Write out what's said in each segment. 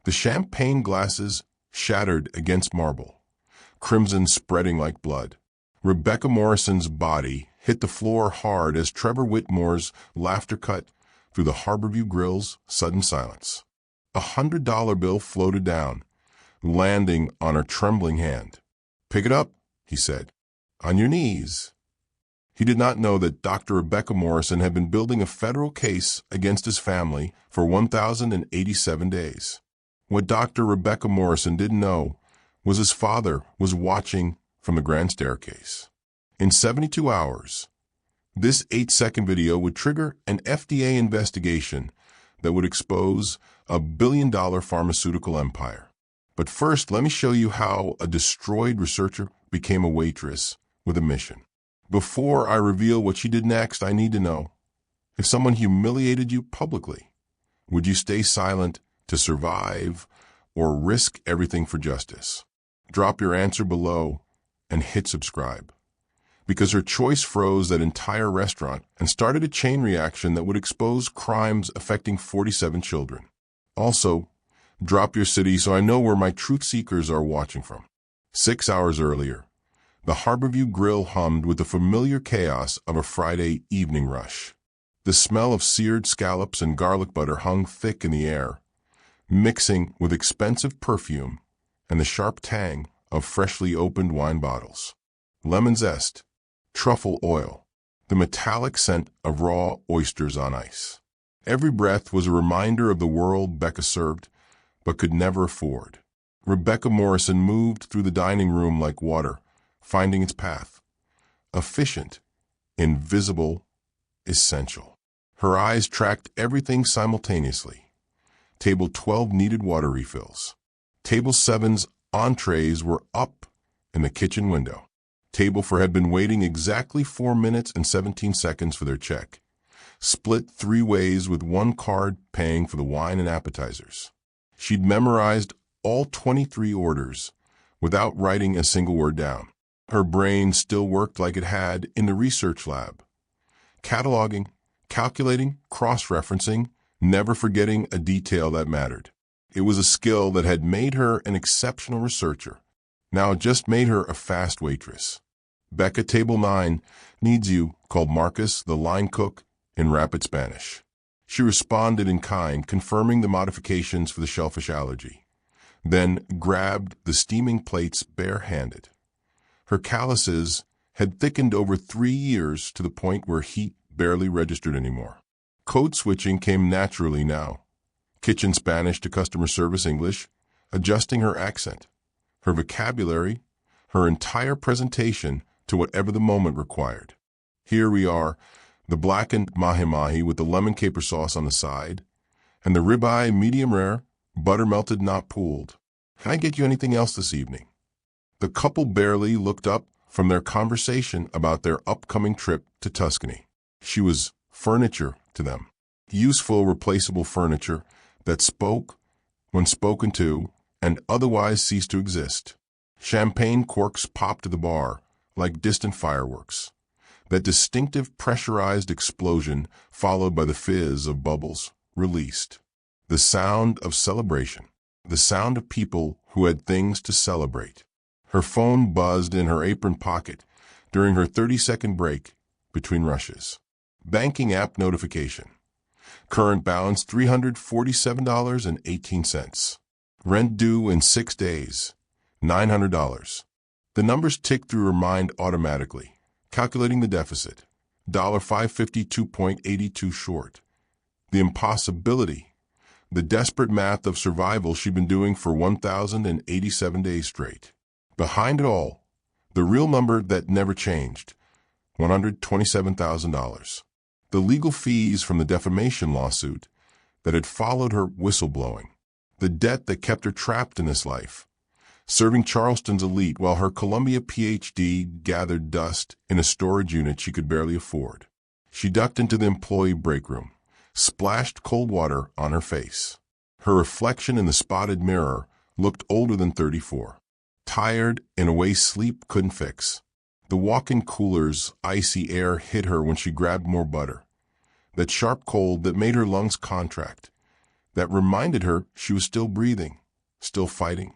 The champagne glasses shattered against marble, crimson spreading like blood. Rebecca Morrison's body hit the floor hard as Trevor Whitmore's laughter cut through the Harborview Grill's sudden silence. $100 bill floated down, landing on her trembling hand. "Pick it up," he said. "On your knees." He did not know that Dr. Rebecca Morrison had been building a federal case against his family for 1,087 days. What Dr. Rebecca Morrison didn't know was his father was watching from the grand staircase. In 72 hours, this 8-second video would trigger an FDA investigation that would expose a billion-dollar pharmaceutical empire. But first, let me show you how a destroyed researcher became a waitress with a mission. Before I reveal what she did next, I need to know, if someone humiliated you publicly, would you stay silent to survive or risk everything for justice? Drop your answer below and hit subscribe, because her choice froze that entire restaurant and started a chain reaction that would expose crimes affecting 47 children. Also, drop your city so I know where my truth seekers are watching from. 6 hours earlier, the Harborview Grill hummed with the familiar chaos of a Friday evening rush. The smell of seared scallops and garlic butter hung thick in the air, mixing with expensive perfume and the sharp tang of freshly opened wine bottles. Lemon zest, truffle oil, the metallic scent of raw oysters on ice. Every breath was a reminder of the world Becca served, but could never afford. Rebecca Morrison moved through the dining room like water, finding its path. Efficient, invisible, essential. Her eyes tracked everything simultaneously. Table 12 needed water refills. Table 7's entrees were up in the kitchen window. Table 4 had been waiting exactly 4 minutes and 17 seconds for their check, split 3 ways with one card paying for the wine and appetizers. She'd memorized all 23 orders without writing a single word down. Her brain still worked like it had in the research lab, cataloging, calculating, cross-referencing, never forgetting a detail that mattered. It was a skill that had made her an exceptional researcher. Now it just made her a fast waitress. "Becca, table 9 needs you," called Marcus, the line cook, in rapid Spanish. She responded in kind, confirming the modifications for the shellfish allergy, then grabbed the steaming plates bare-handed. Her calluses had thickened over 3 years to the point where heat barely registered anymore. Code switching came naturally now. Kitchen Spanish to customer service English, adjusting her accent, her vocabulary, her entire presentation to whatever the moment required. Here we are, the blackened mahi-mahi with the lemon caper sauce on the side, and the ribeye medium rare, butter melted not pooled. "Can I get you anything else this evening?" The couple barely looked up from their conversation about their upcoming trip to Tuscany. She was furniture to them, useful, replaceable furniture that spoke when spoken to and otherwise ceased to exist. Champagne corks popped to the bar like distant fireworks. That distinctive pressurized explosion followed by the fizz of bubbles released. The sound of celebration. The sound of people who had things to celebrate. Her phone buzzed in her apron pocket during her 30-second break between rushes. Banking app notification. Current balance $347.18. Rent due in 6 days, $900. The numbers ticked through her mind automatically, calculating the deficit. $552.82 short. The impossibility, the desperate math of survival she'd been doing for 1,087 days straight. Behind it all, the real number that never changed, $127,000. The legal fees from the defamation lawsuit that had followed her whistleblowing. The debt that kept her trapped in this life, serving Charleston's elite while her Columbia Ph.D. gathered dust in a storage unit she could barely afford. She ducked into the employee break room, splashed cold water on her face. Her reflection in the spotted mirror looked older than 34. Tired in a way sleep couldn't fix. The walk-in cooler's icy air hit her when she grabbed more butter. That sharp cold that made her lungs contract, that reminded her she was still breathing, still fighting,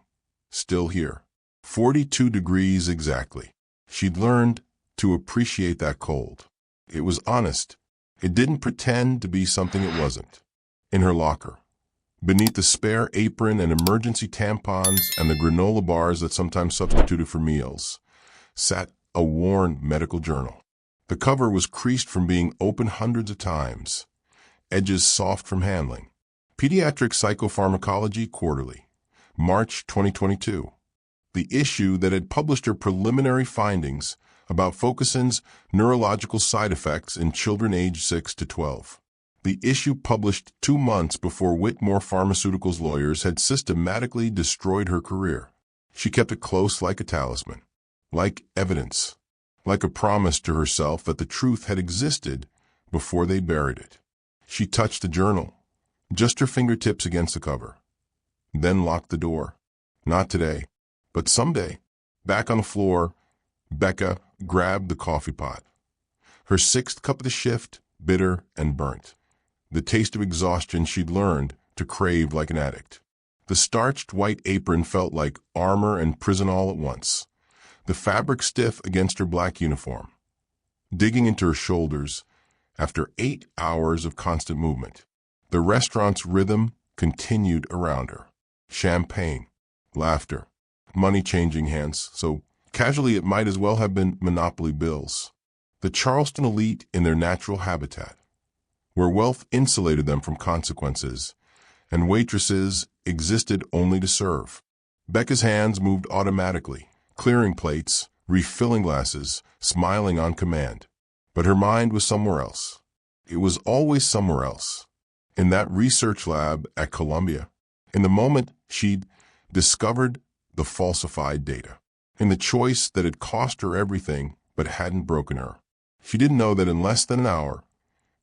still here. 42 degrees exactly. She'd learned to appreciate that cold. It was honest. It didn't pretend to be something it wasn't. In her locker, beneath the spare apron and emergency tampons and the granola bars that sometimes substituted for meals, sat a worn medical journal. The cover was creased from being opened hundreds of times, edges soft from handling. Pediatric Psychopharmacology Quarterly, March 2022. The issue that had published her preliminary findings about Focusin's neurological side effects in children aged 6 to 12. The issue published 2 months before Whitmore Pharmaceuticals lawyers had systematically destroyed her career. She kept it close like a talisman, like evidence, like a promise to herself that the truth had existed before they buried it. She touched the journal, just her fingertips against the cover, then locked the door. Not today, but someday. Back on the floor, Becca grabbed the coffee pot. Her 6th cup of the shift, bitter and burnt. The taste of exhaustion she'd learned to crave like an addict. The starched white apron felt like armor and prison all at once. The fabric stiff against her black uniform, digging into her shoulders after 8 hours of constant movement. The restaurant's rhythm continued around her. Champagne, laughter, money changing hands, so casually it might as well have been Monopoly bills. The Charleston elite in their natural habitat, where wealth insulated them from consequences, and waitresses existed only to serve. Becca's hands moved automatically, clearing plates, refilling glasses, smiling on command. But her mind was somewhere else. It was always somewhere else. In that research lab at Columbia, in the moment she'd discovered the falsified data, in the choice that had cost her everything but hadn't broken her. She didn't know that in less than an hour,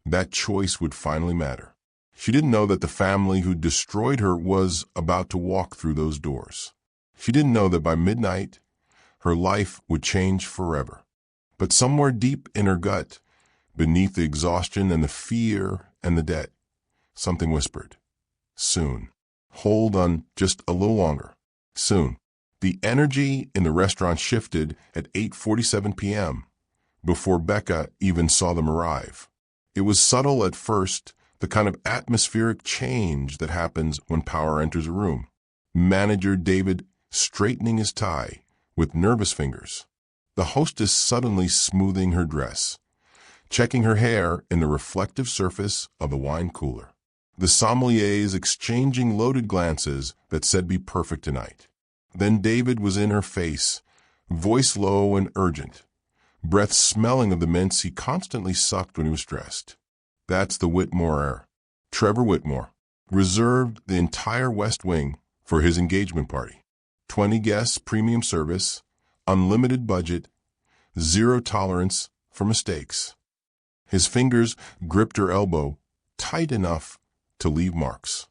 that choice would finally matter. She didn't know that the family who destroyed her was about to walk through those doors. She didn't know that by midnight, her life would change forever. But somewhere deep in her gut, beneath the exhaustion and the fear and the debt, something whispered, soon. Hold on just a little longer. Soon. The energy in the restaurant shifted at 8:47 p.m. before Becca even saw them arrive. It was subtle at first, the kind of atmospheric change that happens when power enters a room. Manager David straightening his tie with nervous fingers. The hostess suddenly smoothing her dress, checking her hair in the reflective surface of a wine cooler. The sommeliers exchanging loaded glances that said be perfect tonight. Then David was in her face, voice low and urgent, breath smelling of the mints he constantly sucked when he was stressed. That's the Whitmore air. Trevor Whitmore reserved the entire West Wing for his engagement party. 20 guests, premium service, unlimited budget, zero tolerance for mistakes. His fingers gripped her elbow tight enough to leave marks.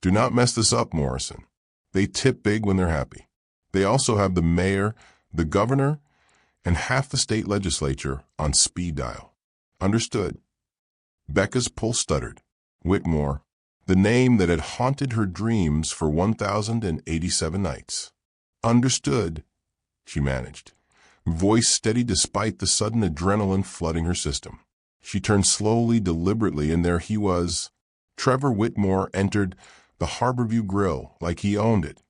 Do not mess this up, Morrison. They tip big when they're happy. They also have the mayor, the governor, and half the state legislature on speed dial. Understood. Becca's pulse stuttered. Whitmore, the name that had haunted her dreams for 1,087 nights. Understood, she managed, voice steady despite the sudden adrenaline flooding her system. She turned slowly, deliberately, and there he was. Trevor Whitmore entered the Harborview Grill like he owned it,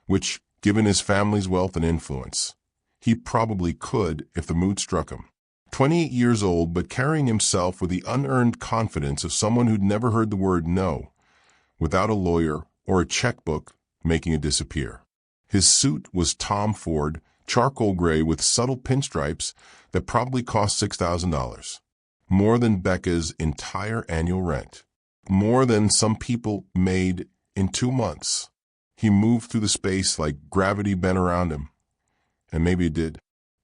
which, given his family's wealth and influence, he probably could if the mood struck him. 28 years old, but carrying himself with the unearned confidence of someone who'd never heard the word no, without a lawyer or a checkbook making it disappear. His suit was Tom Ford, charcoal gray with subtle pinstripes that probably cost $6,000. More than Becca's entire annual rent. More than some people made in 2 months. He moved through the space like gravity bent around him. And maybe it did.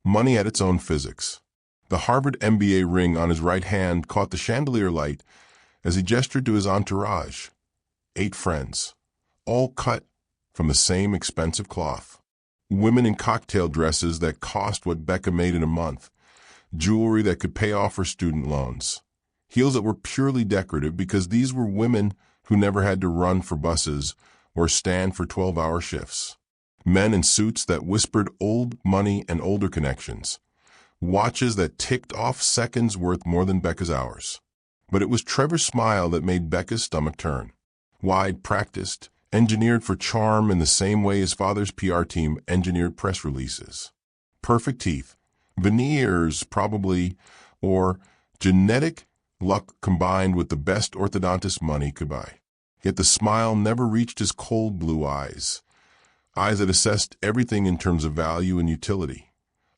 Money had its own physics. The Harvard MBA ring on his right hand caught the chandelier light as he gestured to his entourage. 8 friends, all cut from the same expensive cloth. Women in cocktail dresses that cost what Becca made in a month. Jewelry that could pay off her student loans. Heels that were purely decorative because these were women who never had to run for buses or stand for 12-hour shifts. Men in suits that whispered old money and older connections. Watches that ticked off seconds worth more than Becca's hours. But it was Trevor's smile that made Becca's stomach turn. Wide, practiced, engineered for charm in the same way his father's PR team engineered press releases. Perfect teeth, veneers probably, or genetic luck combined with the best orthodontist money could buy. Yet the smile never reached his cold blue eyes. Eyes that assessed everything in terms of value and utility.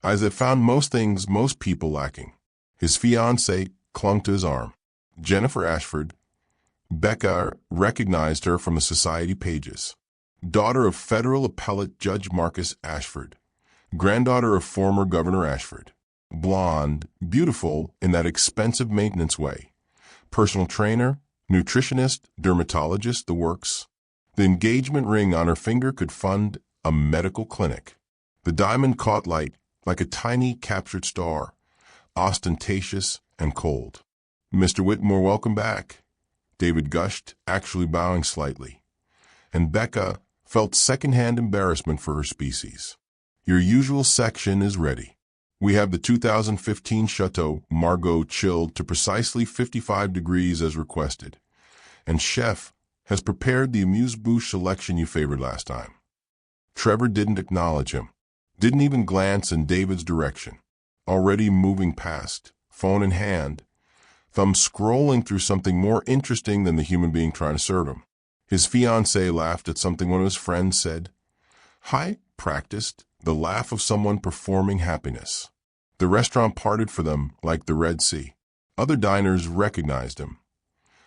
Eyes that found most things most people lacking. His fiancée clung to his arm. Jennifer Ashford. Becca recognized her from the society pages. Daughter of federal appellate Judge Marcus Ashford. Granddaughter of former Governor Ashford. Blonde, beautiful in that expensive maintenance way. Personal trainer, nutritionist, dermatologist, the works. The engagement ring on her finger could fund a medical clinic. The diamond caught light like a tiny captured star, ostentatious and cold. "Mr. Whitmore, welcome back," David gushed, actually bowing slightly. And Becca felt secondhand embarrassment for her species. "Your usual section is ready. We have the 2015 Chateau Margaux chilled to precisely 55 degrees as requested. And Chef has prepared the amuse-bouche selection you favored last time." Trevor didn't acknowledge him, didn't even glance in David's direction. Already moving past, phone in hand, thumb scrolling through something more interesting than the human being trying to serve him. His fiancée laughed at something one of his friends said. High practiced, the laugh of someone performing happiness. The restaurant parted for them like the Red Sea. Other diners recognized him,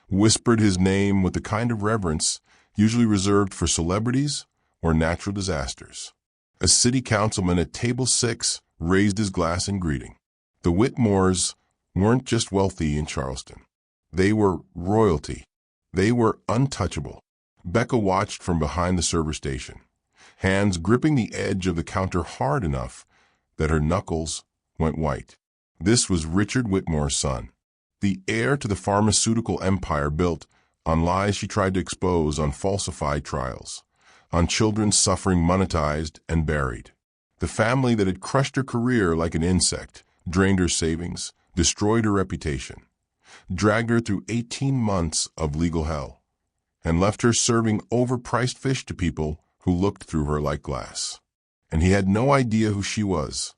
whispered his name with the kind of reverence usually reserved for celebrities or natural disasters. A city councilman at table 6 raised his glass in greeting. The Whitmores weren't just wealthy in Charleston. They were royalty. They were untouchable. Becca watched from behind the server station, hands gripping the edge of the counter hard enough that her knuckles went white. This was Richard Whitmore's son, the heir to the pharmaceutical empire built on lies she tried to expose, on falsified trials, on children suffering monetized and buried. The family that had crushed her career like an insect, drained her savings, destroyed her reputation, dragged her through 18 months of legal hell, and left her serving overpriced fish to people who looked through her like glass. And he had no idea who she was.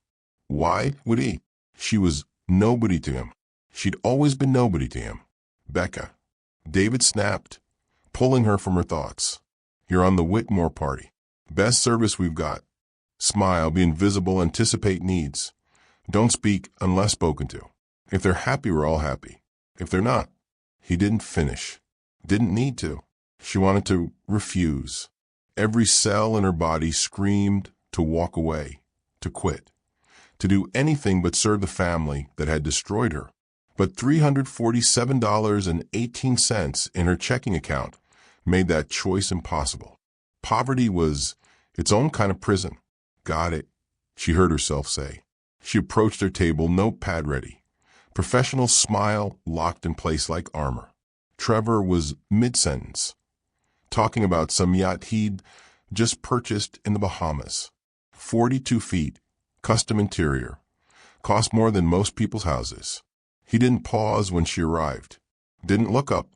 Why would he? She was nobody to him. She'd always been nobody to him. Becca. David snapped, pulling her from her thoughts. You're on the Whitmore party. Best service we've got. Smile, be invisible, anticipate needs. Don't speak unless spoken to. If they're happy, we're all happy. If they're not, he didn't finish. Didn't need to. She wanted to refuse. Every cell in her body screamed to walk away, to quit, to do anything but serve the family that had destroyed her. But $347.18 in her checking account made that choice impossible. Poverty was its own kind of prison. Got it, she heard herself say. She approached her table, notepad ready. Professional smile locked in place like armor. Trevor was mid-sentence, talking about some yacht he'd just purchased in the Bahamas. 42 feet, custom interior, cost more than most people's houses. He didn't pause when she arrived, didn't look up,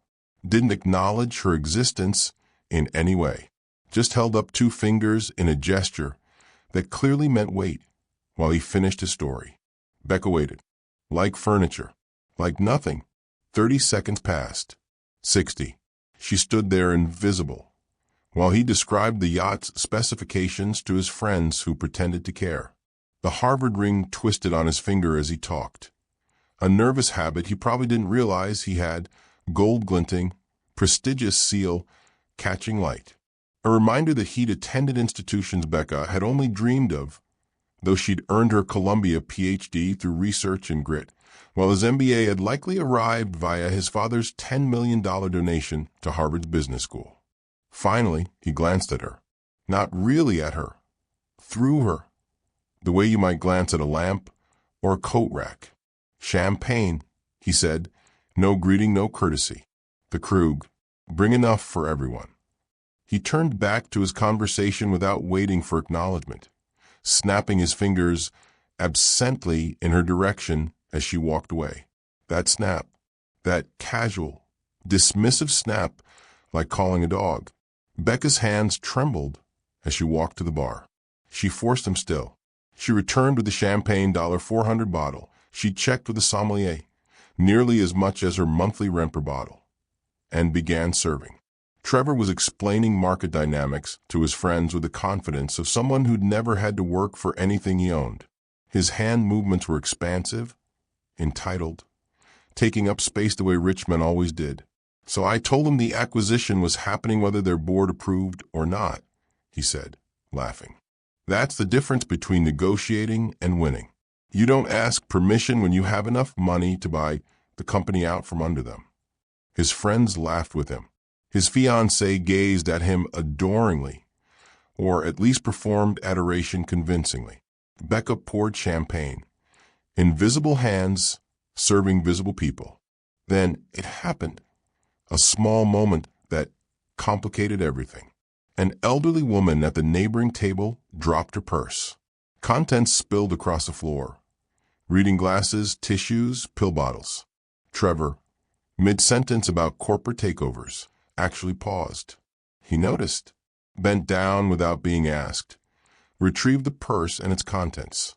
didn't acknowledge her existence in any way, just held up 2 fingers in a gesture that clearly meant wait while he finished his story. Becca waited, like furniture, like nothing. 30 seconds passed. 60. She stood there invisible, while he described the yacht's specifications to his friends who pretended to care. The Harvard ring twisted on his finger as he talked. A nervous habit he probably didn't realize he had, gold glinting, prestigious seal, catching light. A reminder that he'd attended institutions Becca had only dreamed of, though she'd earned her Columbia Ph.D. through research and grit, while his MBA had likely arrived via his father's $10 million donation to Harvard's business school. Finally, he glanced at her. Not really at her. Through her. The way you might glance at a lamp or a coat rack. Champagne, he said. No greeting, no courtesy. The Krug. Bring enough for everyone. He turned back to his conversation without waiting for acknowledgement, snapping his fingers absently in her direction as she walked away. That snap, that casual, dismissive snap, like calling a dog. Becca's hands trembled as she walked to the bar. She forced him still. She returned with the champagne $400 bottle. She checked with the sommelier, nearly as much as her monthly rent per bottle, and began serving. Trevor was explaining market dynamics to his friends with the confidence of someone who'd never had to work for anything he owned. His hand movements were expansive, entitled, taking up space the way rich men always did. So I told him the acquisition was happening whether their board approved or not, he said, laughing. That's the difference between negotiating and winning. You don't ask permission when you have enough money to buy the company out from under them. His friends laughed with him. His fiancée gazed at him adoringly, or at least performed adoration convincingly. Becca poured champagne. Invisible hands serving visible people. Then it happened. A small moment that complicated everything. An elderly woman at the neighboring table dropped her purse. Contents spilled across the floor. Reading glasses, tissues, pill bottles. Trevor, mid-sentence about corporate takeovers, actually paused. He noticed, bent down without being asked, retrieved the purse and its contents,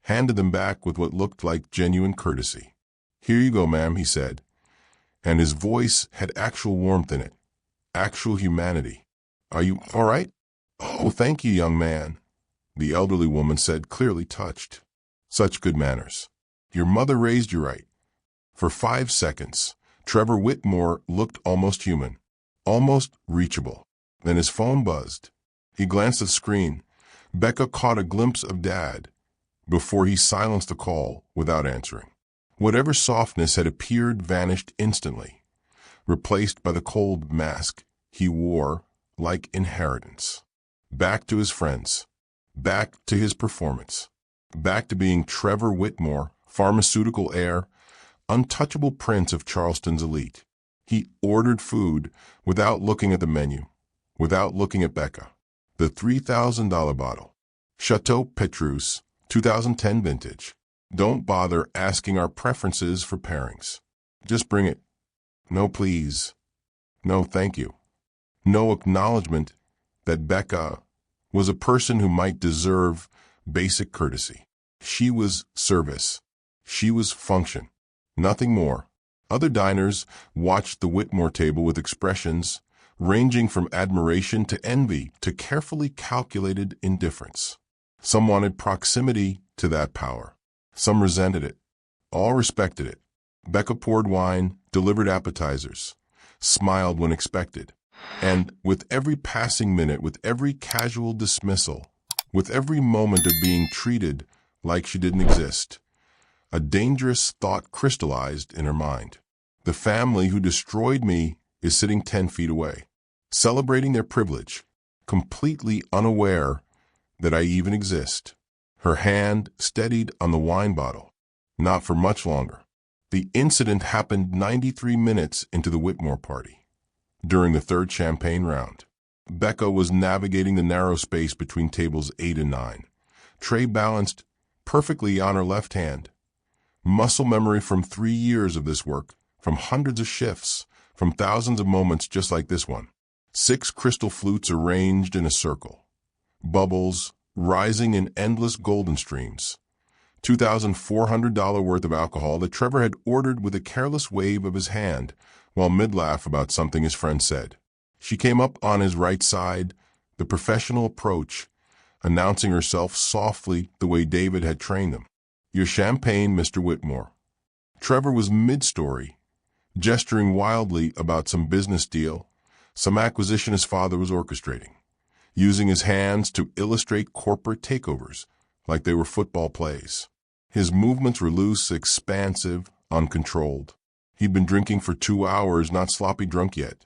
handed them back with what looked like genuine courtesy. Here you go, ma'am, he said, and his voice had actual warmth in it, actual humanity. Are you all right? Oh, thank you, young man, the elderly woman said, clearly touched. Such good manners. Your mother raised you right. For 5 seconds, Trevor Whitmore looked almost human, almost reachable. Then his phone buzzed. He glanced at the screen. Becca caught a glimpse of Dad before he silenced the call without answering. Whatever softness had appeared vanished instantly, replaced by the cold mask he wore like inheritance. Back to his friends. Back to his performance. Back to being Trevor Whitmore, pharmaceutical heir, untouchable prince of Charleston's elite. He ordered food without looking at the menu, without looking at Becca. The $3,000 bottle. Chateau Petrus, 2010 vintage. Don't bother asking our preferences for pairings. Just bring it. No, please. No, thank you. No acknowledgement that Becca was a person who might deserve basic courtesy. She was service. She was function. Nothing more. Other diners watched the Whitmore table with expressions ranging from admiration to envy to carefully calculated indifference. Some wanted proximity to that power. Some resented it. All respected it. Becca poured wine, delivered appetizers, smiled when expected. And with every passing minute, with every casual dismissal, with every moment of being treated like she didn't exist, a dangerous thought crystallized in her mind. The family who destroyed me is sitting 10 feet away, celebrating their privilege, completely unaware that I even exist. Her hand steadied on the wine bottle. Not for much longer. The incident happened 93 minutes into the Whitmore party. During the third champagne round, Becca was navigating the narrow space between tables 8 and 9. Tray balanced perfectly on her left hand. Muscle memory from 3 years of this work, from hundreds of shifts, from thousands of moments just like this one. 6 crystal flutes arranged in a circle. Bubbles rising in endless golden streams. $2,400 worth of alcohol that Trevor had ordered with a careless wave of his hand while mid-laugh about something his friend said. She came up on his right side, the professional approach, announcing herself softly the way David had trained them. Your champagne, Mr. Whitmore. Trevor was mid-story, gesturing wildly about some business deal, some acquisition his father was orchestrating, using his hands to illustrate corporate takeovers like they were football plays. His movements were loose, expansive, uncontrolled. He'd been drinking for 2 hours, not sloppy drunk yet,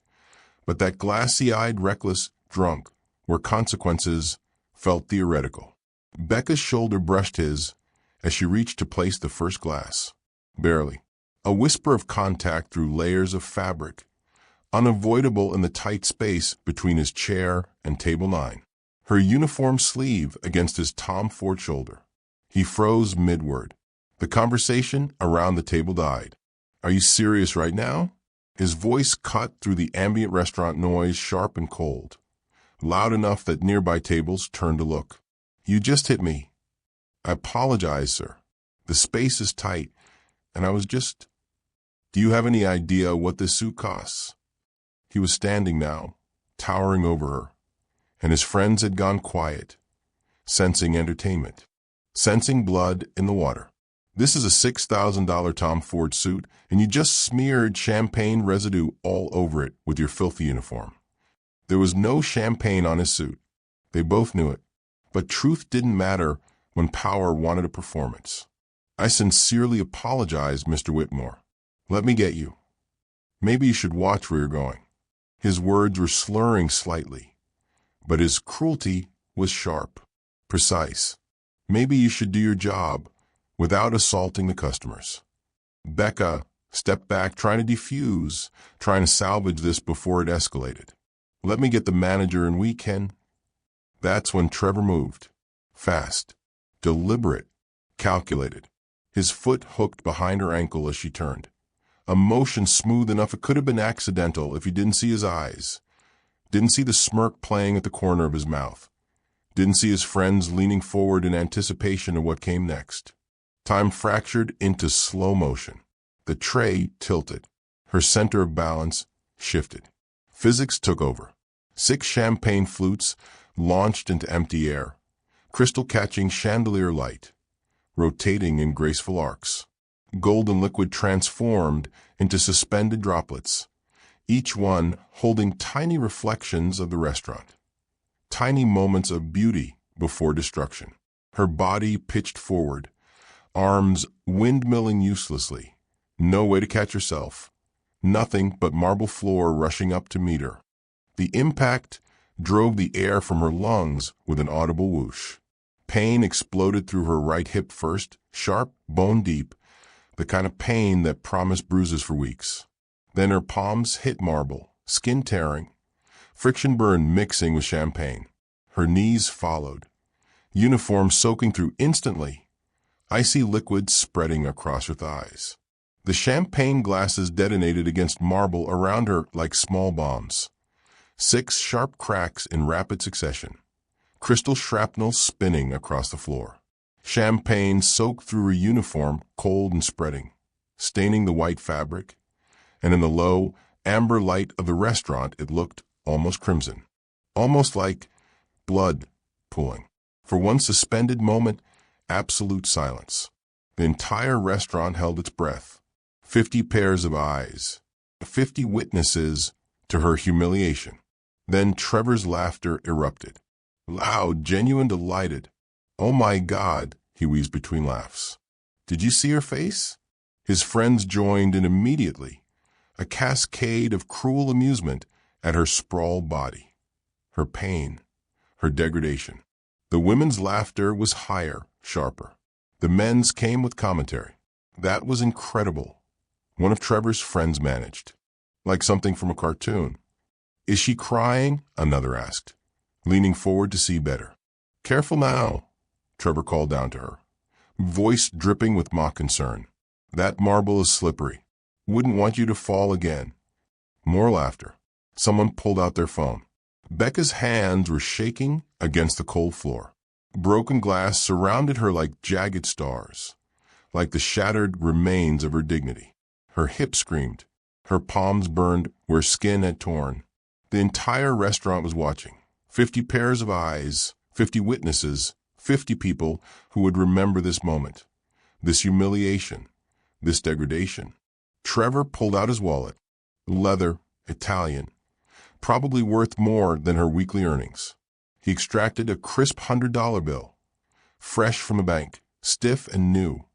but that glassy-eyed, reckless drunk where consequences felt theoretical. Becca's shoulder brushed his as she reached to place the first glass. Barely. A whisper of contact through layers of fabric, unavoidable in the tight space between his chair and table 9. Her uniform sleeve against his Tom Ford shoulder. He froze mid-word. The conversation around the table died. "Are you serious right now?" His voice cut through the ambient restaurant noise, sharp and cold, loud enough that nearby tables turned to look. "You just hit me." "I apologize, sir. The space is tight, and I was just—" "Do you have any idea what this suit costs?" He was standing now, towering over her, and his friends had gone quiet, sensing entertainment, sensing blood in the water. "This is a $6,000 Tom Ford suit, and you just smeared champagne residue all over it with your filthy uniform." There was no champagne on his suit. They both knew it. But truth didn't matter when power wanted a performance. "I sincerely apologize, Mr. Whitmore. Let me get you. Maybe you should watch where you're going." His words were slurring slightly, but his cruelty was sharp, precise. "Maybe you should do your job without assaulting the customers." Becca stepped back, trying to defuse, trying to salvage this before it escalated. "Let me get the manager and we can—" That's when Trevor moved. Fast, deliberate, calculated. His foot hooked behind her ankle as she turned. A motion smooth enough it could have been accidental if you didn't see his eyes, didn't see the smirk playing at the corner of his mouth, didn't see his friends leaning forward in anticipation of what came next. Time fractured into slow motion. The tray tilted. Her center of balance shifted. Physics took over. 6 champagne flutes launched into empty air, crystal-catching chandelier light, rotating in graceful arcs. Golden liquid transformed into suspended droplets, each one holding tiny reflections of the restaurant, tiny moments of beauty before destruction. Her body pitched forward, arms windmilling uselessly, no way to catch herself, nothing but marble floor rushing up to meet her. The impact drove the air from her lungs with an audible whoosh. Pain exploded through her right hip first, sharp, bone deep, the kind of pain that promised bruises for weeks. Then her palms hit marble, skin tearing, friction burn mixing with champagne. Her knees followed, uniform soaking through instantly, icy liquid spreading across her thighs. The champagne glasses detonated against marble around her like small bombs. 6 sharp cracks in rapid succession, crystal shrapnel spinning across the floor. Champagne soaked through her uniform, cold and spreading, staining the white fabric, and in the low, amber light of the restaurant it looked almost crimson, almost like blood pooling. For one suspended moment, absolute silence. The entire restaurant held its breath. 50 pairs of eyes, 50 witnesses to her humiliation. Then Trevor's laughter erupted. Loud, genuine, delighted. "Oh my God," he wheezed between laughs. "Did you see her face?" His friends joined in immediately, a cascade of cruel amusement at her sprawled body, her pain, her degradation. The women's laughter was higher, sharper. The men's came with commentary. "That was incredible," one of Trevor's friends managed, like something from a cartoon. "Is she crying?" another asked, leaning forward to see better. "Careful now," Trevor called down to her, voice dripping with mock concern. "That marble is slippery. Wouldn't want you to fall again." More laughter. Someone pulled out their phone. Becca's hands were shaking against the cold floor. Broken glass surrounded her like jagged stars, like the shattered remains of her dignity. Her hips screamed. Her palms burned where skin had torn. The entire restaurant was watching. 50 pairs of eyes, 50 witnesses, 50 people who would remember this moment, this humiliation, this degradation. Trevor pulled out his wallet. Leather, Italian, probably worth more than her weekly earnings. He extracted a crisp $100 bill, fresh from the bank, stiff and new.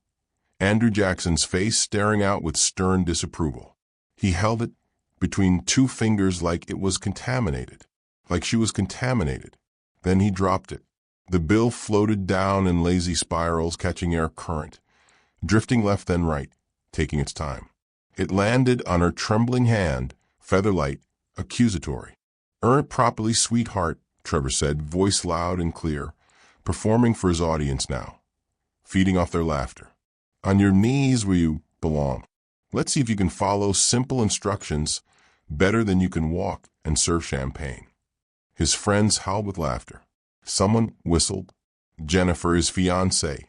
Andrew Jackson's face staring out with stern disapproval. He held it between 2 fingers like it was contaminated, like she was contaminated. Then he dropped it. The bill floated down in lazy spirals, catching air current, drifting left then right, taking its time. It landed on her trembling hand, featherlight, accusatory. "Earn it properly, sweetheart," Trevor said, voice loud and clear, performing for his audience now, feeding off their laughter. "On your knees where you belong. Let's see if you can follow simple instructions better than you can walk and serve champagne." His friends howled with laughter. Someone whistled. Jennifer, his fiancée,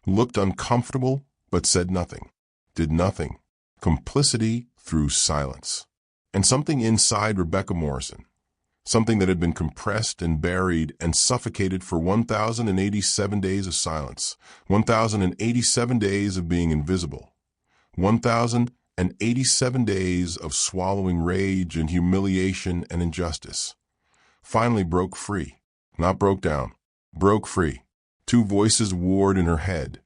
looked uncomfortable but said nothing, did nothing. Complicity through silence. And something inside Rebecca Morrison, something that had been compressed and buried and suffocated for 1,087 days of silence, 1,087 days of being invisible, 1,087 days of swallowing rage and humiliation and injustice, finally broke free, not broke down, broke free. Two voices warred in her head,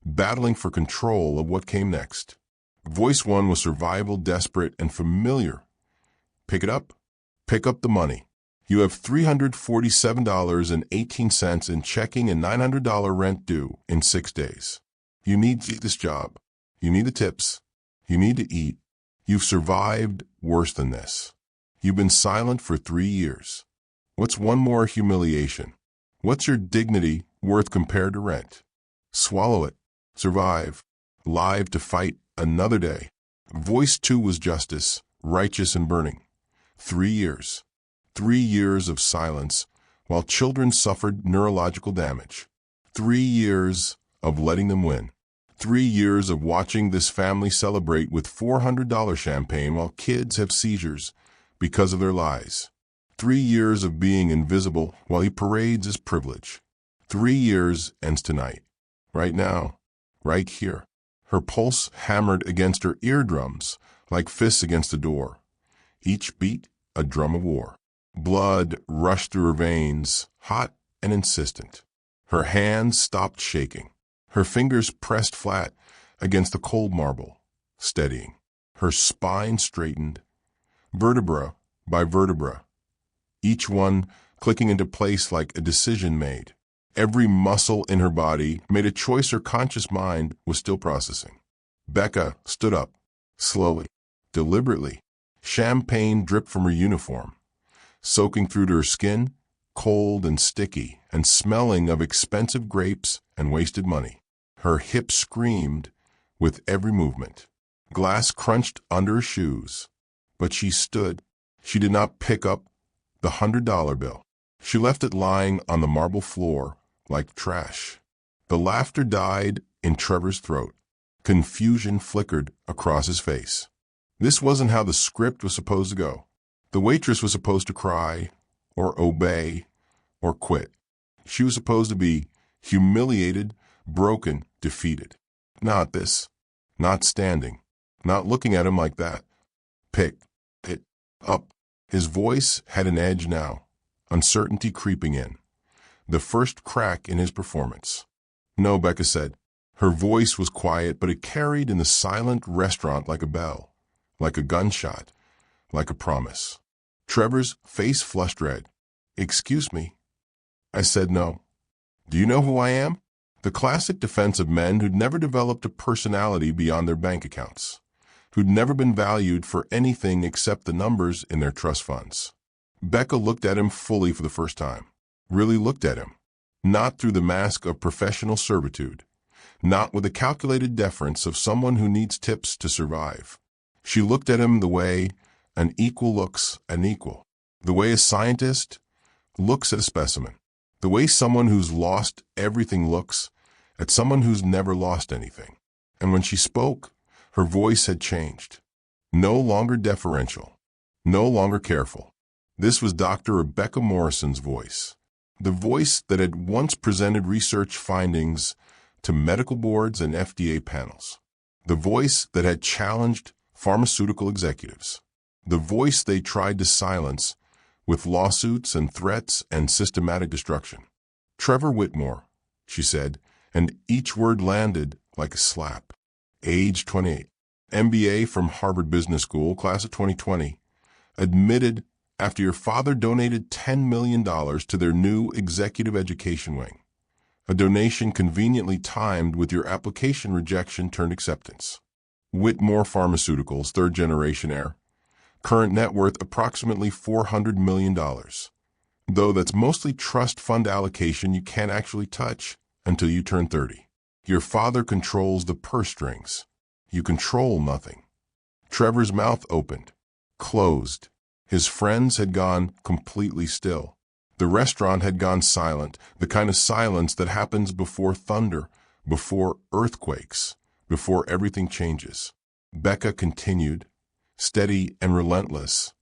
battling for control of what came next. Voice one was survival, desperate, and familiar. "Pick it up. Pick up the money. You have $347.18 in checking and $900 rent due in 6 days. You need this job. You need the tips. You need to eat. You've survived worse than this. You've been silent for 3 years. What's one more humiliation? What's your dignity worth compared to rent? Swallow it. Survive. Live to fight another day." Voice two was justice, righteous and burning. 3 years. 3 years of silence while children suffered neurological damage. 3 years of letting them win. 3 years of watching this family celebrate with $400 champagne while kids have seizures because of their lies. 3 years of being invisible while he parades his privilege. 3 years ends tonight. Right now. Right here. Her pulse hammered against her eardrums like fists against a door. Each beat a drum of war. Blood rushed through her veins, hot and insistent. Her hands stopped shaking. Her fingers pressed flat against the cold marble, steadying. Her spine straightened, vertebra by vertebra, each one clicking into place like a decision made. Every muscle in her body made a choice her conscious mind was still processing. Becca stood up, slowly, deliberately. Champagne dripped from her uniform, soaking through to her skin, cold and sticky, and smelling of expensive grapes and wasted money. Her hips screamed with every movement. Glass crunched under her shoes, but she stood. She did not pick up the $100 bill. She left it lying on the marble floor like trash. The laughter died in Trevor's throat. Confusion flickered across his face. This wasn't how the script was supposed to go. The waitress was supposed to cry, or obey, or quit. She was supposed to be humiliated, broken, defeated. Not this. Not standing. Not looking at him like that. Pick it up. His voice had an edge now, uncertainty creeping in. The first crack in his performance. "No," Becca said. Her voice was quiet, but it carried in the silent restaurant like a bell, like a gunshot, like a promise. Trevor's face flushed red. "Excuse me." I said no. "Do you know who I am?" The classic defense of men who'd never developed a personality beyond their bank accounts, who'd never been valued for anything except the numbers in their trust funds. Becca looked at him fully for the first time. Really looked at him. Not through the mask of professional servitude. Not with the calculated deference of someone who needs tips to survive. She looked at him the way an equal looks an equal. The way a scientist looks at a specimen. The way someone who's lost everything looks at someone who's never lost anything. And when she spoke, her voice had changed. No longer deferential. No longer careful. This was Dr. Rebecca Morrison's voice. The voice that had once presented research findings to medical boards and FDA panels. The voice that had challenged pharmaceutical executives. The voice they tried to silence with lawsuits and threats and systematic destruction. "Trevor Whitmore," she said, and each word landed like a slap. Age 28. MBA from Harvard Business School, class of 2020. Admitted after your father donated $10 million to their new executive education wing. A donation conveniently timed with your application rejection turned acceptance. Whitmore Pharmaceuticals, third generation heir. Current net worth approximately $400 million. Though that's mostly trust fund allocation you can't actually touch until you turn 30. Your father controls the purse strings. You control nothing. Trevor's mouth opened, closed. His friends had gone completely still. The restaurant had gone silent, the kind of silence that happens before thunder, before earthquakes, before everything changes. Becca continued, steady and relentless.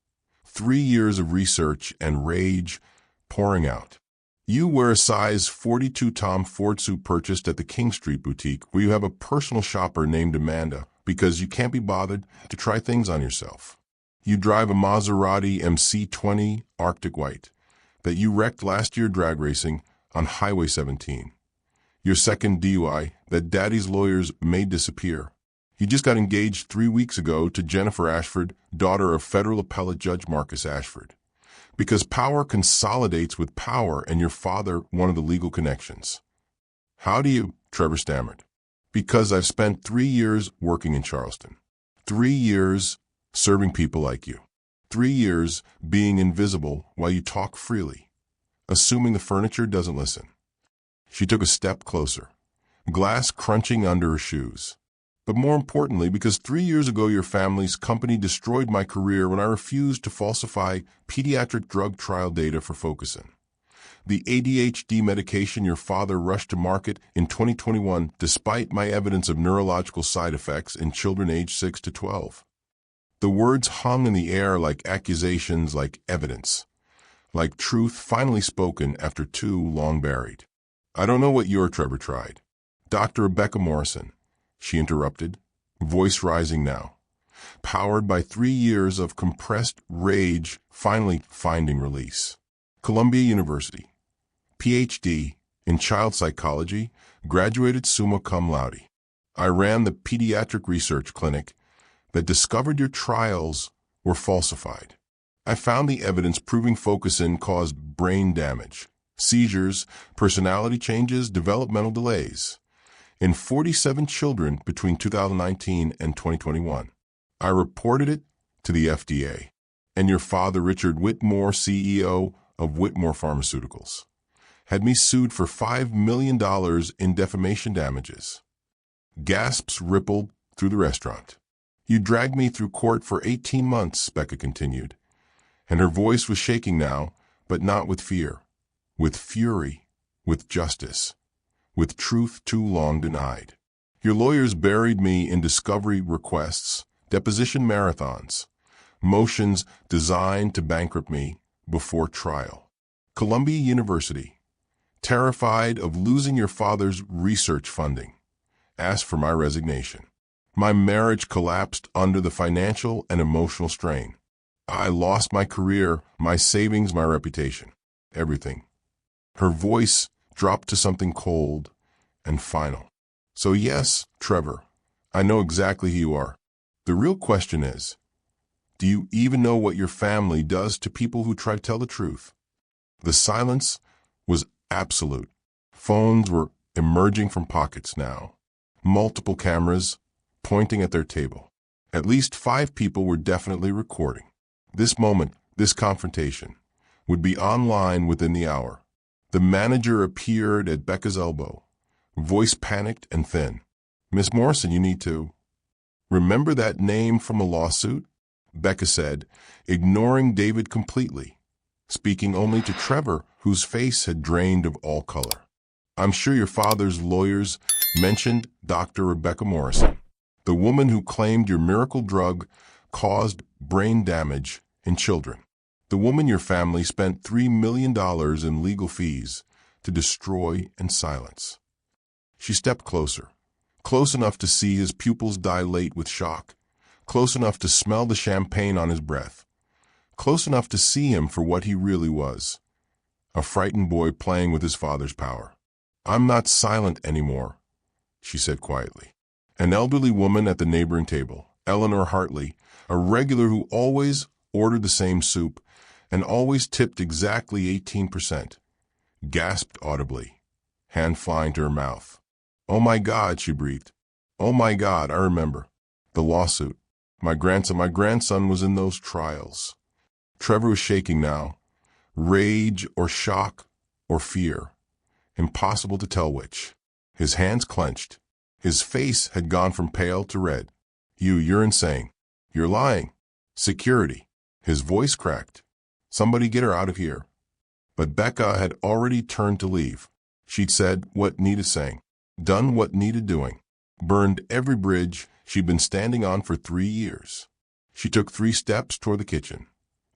3 years of research and rage pouring out. You wear a size 42 Tom Ford suit purchased at the King Street boutique where you have a personal shopper named Amanda because you can't be bothered to try things on yourself. You drive a Maserati MC20 Arctic White that you wrecked last year drag racing on Highway 17. Your second DUI that daddy's lawyers made disappear. You just got engaged 3 weeks ago to Jennifer Ashford, daughter of federal appellate judge Marcus Ashford. Because power consolidates with power and your father one of the legal connections. How do you? Trevor stammered. Because I've spent 3 years working in Charleston. 3 years serving people like you. 3 years being invisible while you talk freely, assuming the furniture doesn't listen. She took a step closer, glass crunching under her shoes. But more importantly, because 3 years ago your family's company destroyed my career when I refused to falsify pediatric drug trial data for Focusin. The ADHD medication your father rushed to market in 2021 despite my evidence of neurological side effects in children aged 6 to 12. The words hung in the air like accusations, like evidence, like truth finally spoken after too long buried. I don't know what your Trevor tried. Dr. Rebecca Morrison, she interrupted, voice rising now, powered by 3 years of compressed rage finally finding release. Columbia University, PhD in child psychology, graduated summa cum laude. I ran the pediatric research clinic that discovered your trials were falsified. I found the evidence proving Focusin caused brain damage, seizures, personality changes, developmental delays in 47 children between 2019 and 2021. I reported it to the FDA, and your father, Richard Whitmore, CEO of Whitmore Pharmaceuticals, had me sued for $5 million in defamation damages. Gasps rippled through the restaurant. You dragged me through court for 18 months, Becca continued, and her voice was shaking now, but not with fear, with fury, with justice, with truth too long denied. Your lawyers buried me in discovery requests, deposition marathons, motions designed to bankrupt me before trial. Columbia University, terrified of losing your father's research funding, asked for my resignation. My marriage collapsed under the financial and emotional strain. I lost my career, my savings, my reputation, everything. Her voice dropped to something cold and final. So yes, Trevor, I know exactly who you are. The real question is, do you even know what your family does to people who try to tell the truth? The silence was absolute. Phones were emerging from pockets now. Multiple cameras pointing at their table. At least 5 people were definitely recording. This moment, this confrontation, would be online within the hour. The manager appeared at Becca's elbow, voice panicked and thin. Miss Morrison, you need to remember that name from a lawsuit? Becca said, ignoring David completely, speaking only to Trevor, whose face had drained of all color. I'm sure your father's lawyers mentioned Dr. Rebecca Morrison, the woman who claimed your miracle drug caused brain damage in children. The woman your family spent $3 million in legal fees to destroy and silence. She stepped closer, close enough to see his pupils dilate with shock, close enough to smell the champagne on his breath, close enough to see him for what he really was, a frightened boy playing with his father's power. I'm not silent anymore, she said quietly. An elderly woman at the neighboring table, Eleanor Hartley, a regular who always ordered the same soup and always tipped exactly 18%, gasped audibly, hand flying to her mouth. Oh my God, she breathed. Oh my God, I remember. The lawsuit. My grandson was in those trials. Trevor was shaking now. Rage or shock or fear. Impossible to tell which. His hands clenched. His face had gone from pale to red. You're insane. You're lying. Security. His voice cracked. Somebody get her out of here. But Becca had already turned to leave. She'd said what needed saying, done what needed doing, burned every bridge she'd been standing on for 3 years. She took 3 steps toward the kitchen,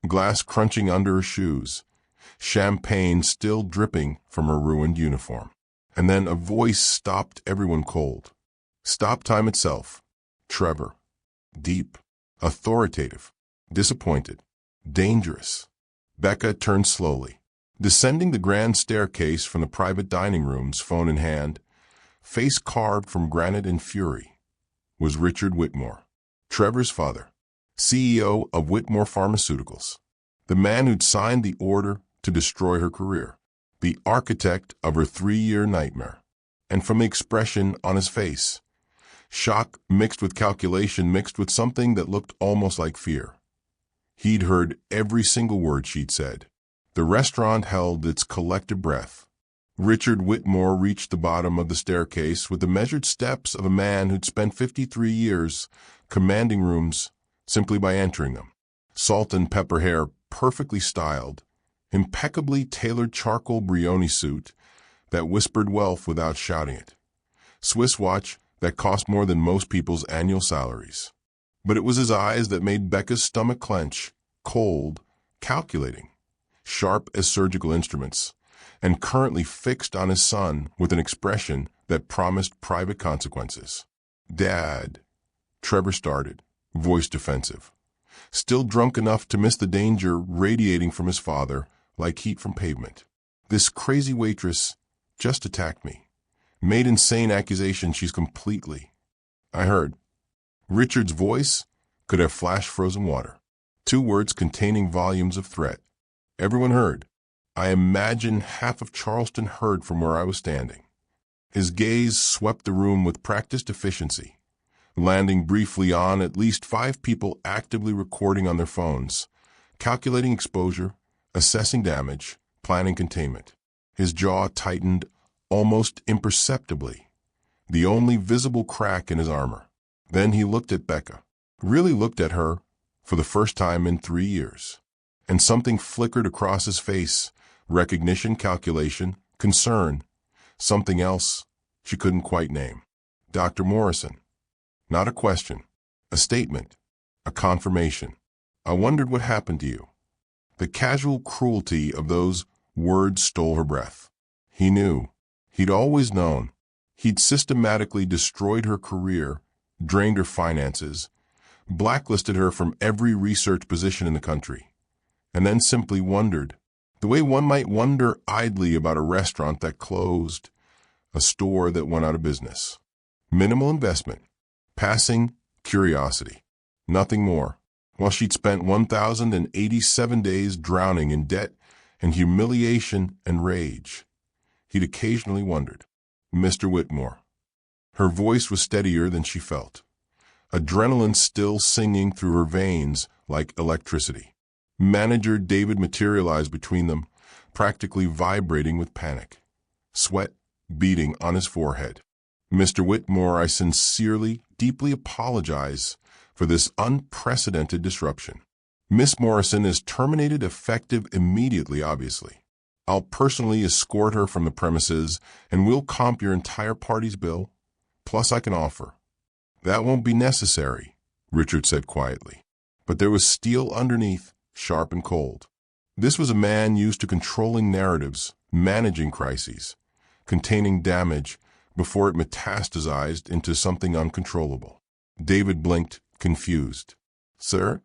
glass crunching under her shoes, champagne still dripping from her ruined uniform. And then a voice stopped everyone cold. Stopped time itself. Trevor. Deep. Authoritative. Disappointed. Dangerous. Becca turned slowly. Descending the grand staircase from the private dining rooms, phone in hand, face carved from granite in fury, was Richard Whitmore, Trevor's father, CEO of Whitmore Pharmaceuticals, the man who'd signed the order to destroy her career, the architect of her 3-year nightmare. And from the expression on his face, shock mixed with calculation mixed with something that looked almost like fear. He'd heard every single word she'd said. The restaurant held its collective breath. Richard Whitmore reached the bottom of the staircase with the measured steps of a man who'd spent 53 years commanding rooms simply by entering them. Salt and pepper hair perfectly styled, impeccably tailored charcoal brioni suit that whispered wealth without shouting it. Swiss watch that cost more than most people's annual salaries. But it was his eyes that made Becca's stomach clench, cold, calculating, sharp as surgical instruments, and currently fixed on his son with an expression that promised private consequences. Dad, Trevor started, voice defensive, still drunk enough to miss the danger radiating from his father like heat from pavement. This crazy waitress just attacked me, made insane accusations she's completely. I heard. Richard's voice could have flashed frozen water. 2 words containing volumes of threat. Everyone heard. I imagine half of Charleston heard from where I was standing. His gaze swept the room with practiced efficiency, landing briefly on at least 5 people actively recording on their phones, calculating exposure, assessing damage, planning containment. His jaw tightened almost imperceptibly, the only visible crack in his armor. Then he looked at Becca, really looked at her for the first time in 3 years. And something flickered across his face, recognition, calculation, concern, something else she couldn't quite name. Dr. Morrison. Not a question, a statement, a confirmation. I wondered what happened to you. The casual cruelty of those words stole her breath. He knew. He'd always known. He'd systematically destroyed her career, drained her finances, blacklisted her from every research position in the country. And then simply wondered, the way one might wonder idly about a restaurant that closed, a store that went out of business. Minimal investment, passing curiosity, nothing more. While she'd spent 1,087 days drowning in debt and humiliation and rage, he'd occasionally wondered, Mr. Whitmore. Her voice was steadier than she felt, adrenaline still singing through her veins like electricity. Manager David materialized between them, practically vibrating with panic, sweat beating on his forehead. Mr. Whitmore, I sincerely, deeply apologize for this unprecedented disruption. Miss Morrison is terminated effective immediately, obviously. I'll personally escort her from the premises, and we'll comp your entire party's bill. Plus I can offer. That won't be necessary, Richard said quietly. But there was steel underneath, sharp and cold. This was a man used to controlling narratives, managing crises, containing damage before it metastasized into something uncontrollable. David blinked, confused. Sir,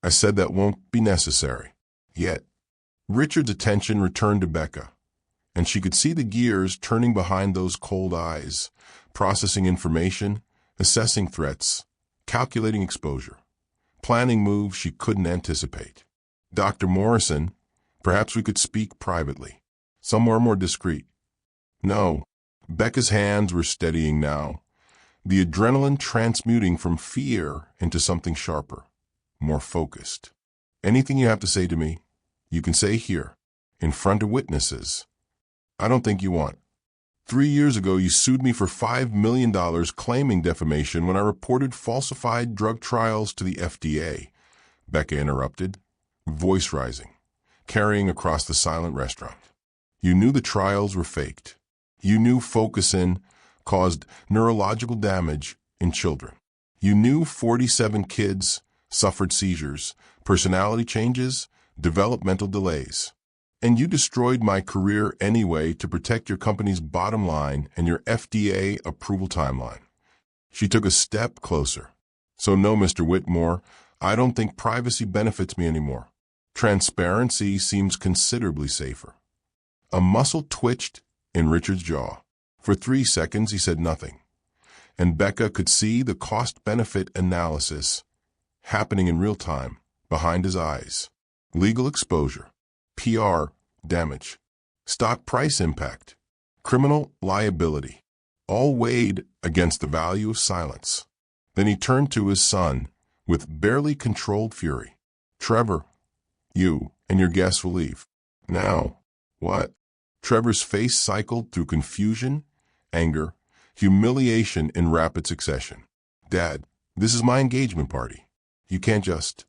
I said that won't be necessary. Yet, Richard's attention returned to Becca, and she could see the gears turning behind those cold eyes, processing information, assessing threats, calculating exposure, planning moves she couldn't anticipate. Dr. Morrison, perhaps we could speak privately, somewhere more discreet. No, Becca's hands were steadying now, the adrenaline transmuting from fear into something sharper, more focused. Anything you have to say to me, you can say here, in front of witnesses. I don't think you want. 3 years ago, you sued me for $5 million claiming defamation when I reported falsified drug trials to the FDA. Becca interrupted, voice rising, carrying across the silent restaurant. You knew the trials were faked. You knew Focusin caused neurological damage in children. You knew 47 kids suffered seizures, personality changes, developmental delays. And you destroyed my career anyway to protect your company's bottom line and your FDA approval timeline. She took a step closer. So no, Mr. Whitmore, I don't think privacy benefits me anymore. Transparency seems considerably safer. A muscle twitched in Richard's jaw. For 3 seconds, he said nothing. And Becca could see the cost-benefit analysis happening in real time behind his eyes. Legal exposure, PR damage, stock price impact, criminal liability, all weighed against the value of silence. Then he turned to his son with barely controlled fury. Trevor, you and your guests will leave. Now, what? Trevor's face cycled through confusion, anger, humiliation in rapid succession. Dad, this is my engagement party. You can't just...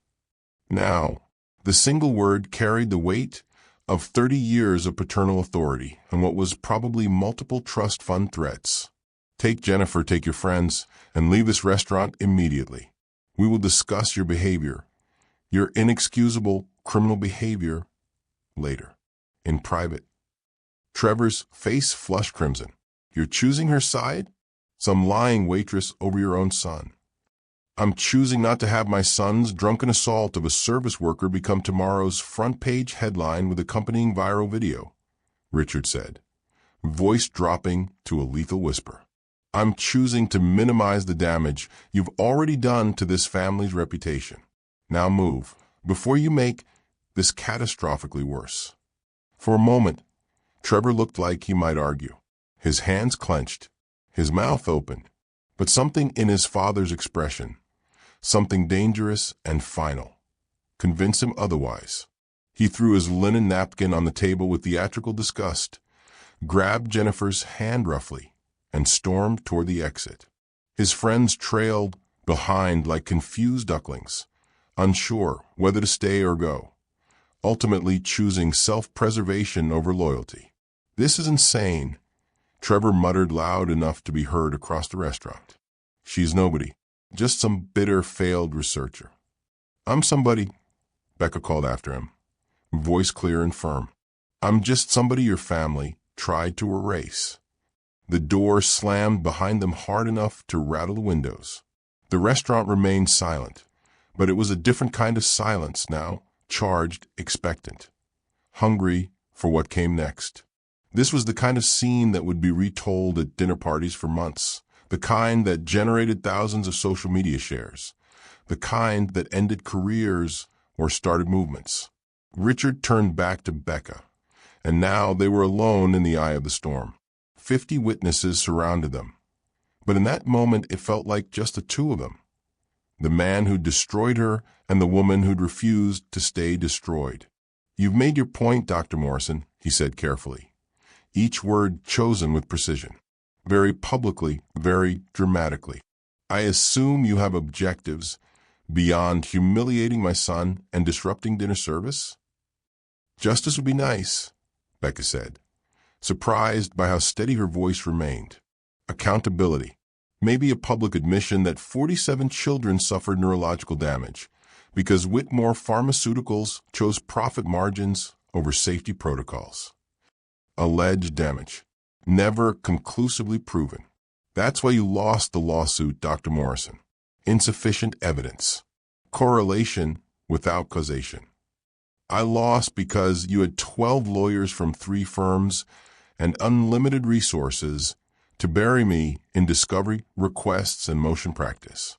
Now. The single word carried the weight of 30 years of paternal authority and what was probably multiple trust fund threats. Take Jennifer, take your friends, and leave this restaurant immediately. We will discuss your behavior, your inexcusable criminal behavior, later, in private. Trevor's face flushed crimson. You're choosing her side? Some lying waitress over your own son. I'm choosing not to have my son's drunken assault of a service worker become tomorrow's front-page headline with accompanying viral video, Richard said, voice dropping to a lethal whisper. I'm choosing to minimize the damage you've already done to this family's reputation. Now move, before you make this catastrophically worse. For a moment, Trevor looked like he might argue. His hands clenched, his mouth open, but something in his father's expression, something dangerous and final, convinced him otherwise. He threw his linen napkin on the table with theatrical disgust, grabbed Jennifer's hand roughly, and stormed toward the exit. His friends trailed behind like confused ducklings, unsure whether to stay or go, ultimately choosing self-preservation over loyalty. This is insane, Trevor muttered loud enough to be heard across the restaurant. She's nobody, just some bitter, failed researcher. I'm somebody, Becca called after him, voice clear and firm. I'm just somebody your family tried to erase. The door slammed behind them hard enough to rattle the windows. The restaurant remained silent, but it was a different kind of silence now, charged, expectant, hungry for what came next. This was the kind of scene that would be retold at dinner parties for months, the kind that generated thousands of social media shares, the kind that ended careers or started movements. Richard turned back to Becca, and now they were alone in the eye of the storm. 50 witnesses surrounded them, but in that moment it felt like just the two of them. The man who'd destroyed her and the woman who'd refused to stay destroyed. You've made your point, Dr. Morrison, he said carefully, each word chosen with precision, very publicly, very dramatically. I assume you have objectives beyond humiliating my son and disrupting dinner service? Justice would be nice, Becca said, surprised by how steady her voice remained. Accountability. Maybe a public admission that 47 children suffered neurological damage because Whitmore Pharmaceuticals chose profit margins over safety protocols. Alleged damage. Never conclusively proven. That's why you lost the lawsuit, Dr. Morrison. Insufficient evidence. Correlation without causation. I lost because you had 12 lawyers from 3 firms and unlimited resources to bury me in discovery, requests, and motion practice.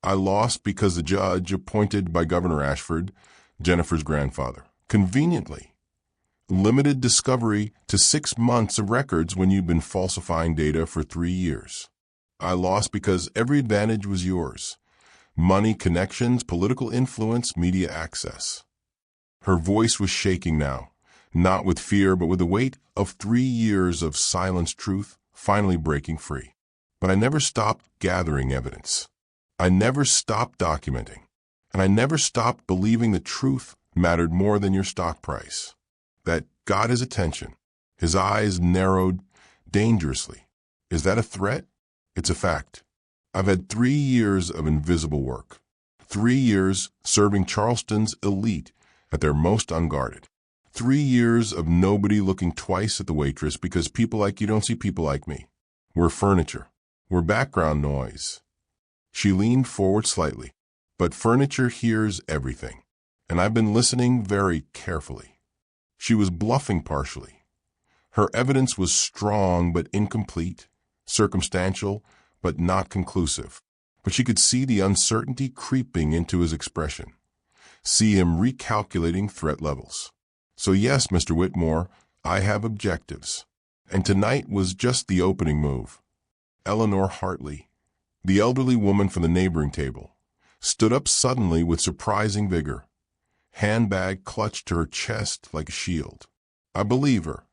I lost because the judge appointed by Governor Ashford, Jennifer's grandfather, conveniently limited discovery to 6 months of records when you'd been falsifying data for 3 years. I lost because every advantage was yours. Money, connections, political influence, media access. Her voice was shaking now, not with fear, but with the weight of 3 years of silenced truth finally breaking free. But I never stopped gathering evidence. I never stopped documenting. And I never stopped believing the truth mattered more than your stock price. That got his attention. His eyes narrowed dangerously. Is that a threat? It's a fact. I've had 3 years of invisible work. 3 years serving Charleston's elite at their most unguarded. 3 years of nobody looking twice at the waitress because people like you don't see people like me. We're furniture. We're background noise. She leaned forward slightly. But furniture hears everything, and I've been listening very carefully. She was bluffing partially. Her evidence was strong but incomplete, circumstantial but not conclusive. But she could see the uncertainty creeping into his expression, see him recalculating threat levels. So yes, Mr. Whitmore, I have objectives. And tonight was just the opening move. Eleanor Hartley, the elderly woman from the neighboring table, stood up suddenly with surprising vigor, handbag clutched to her chest like a shield. I believe her.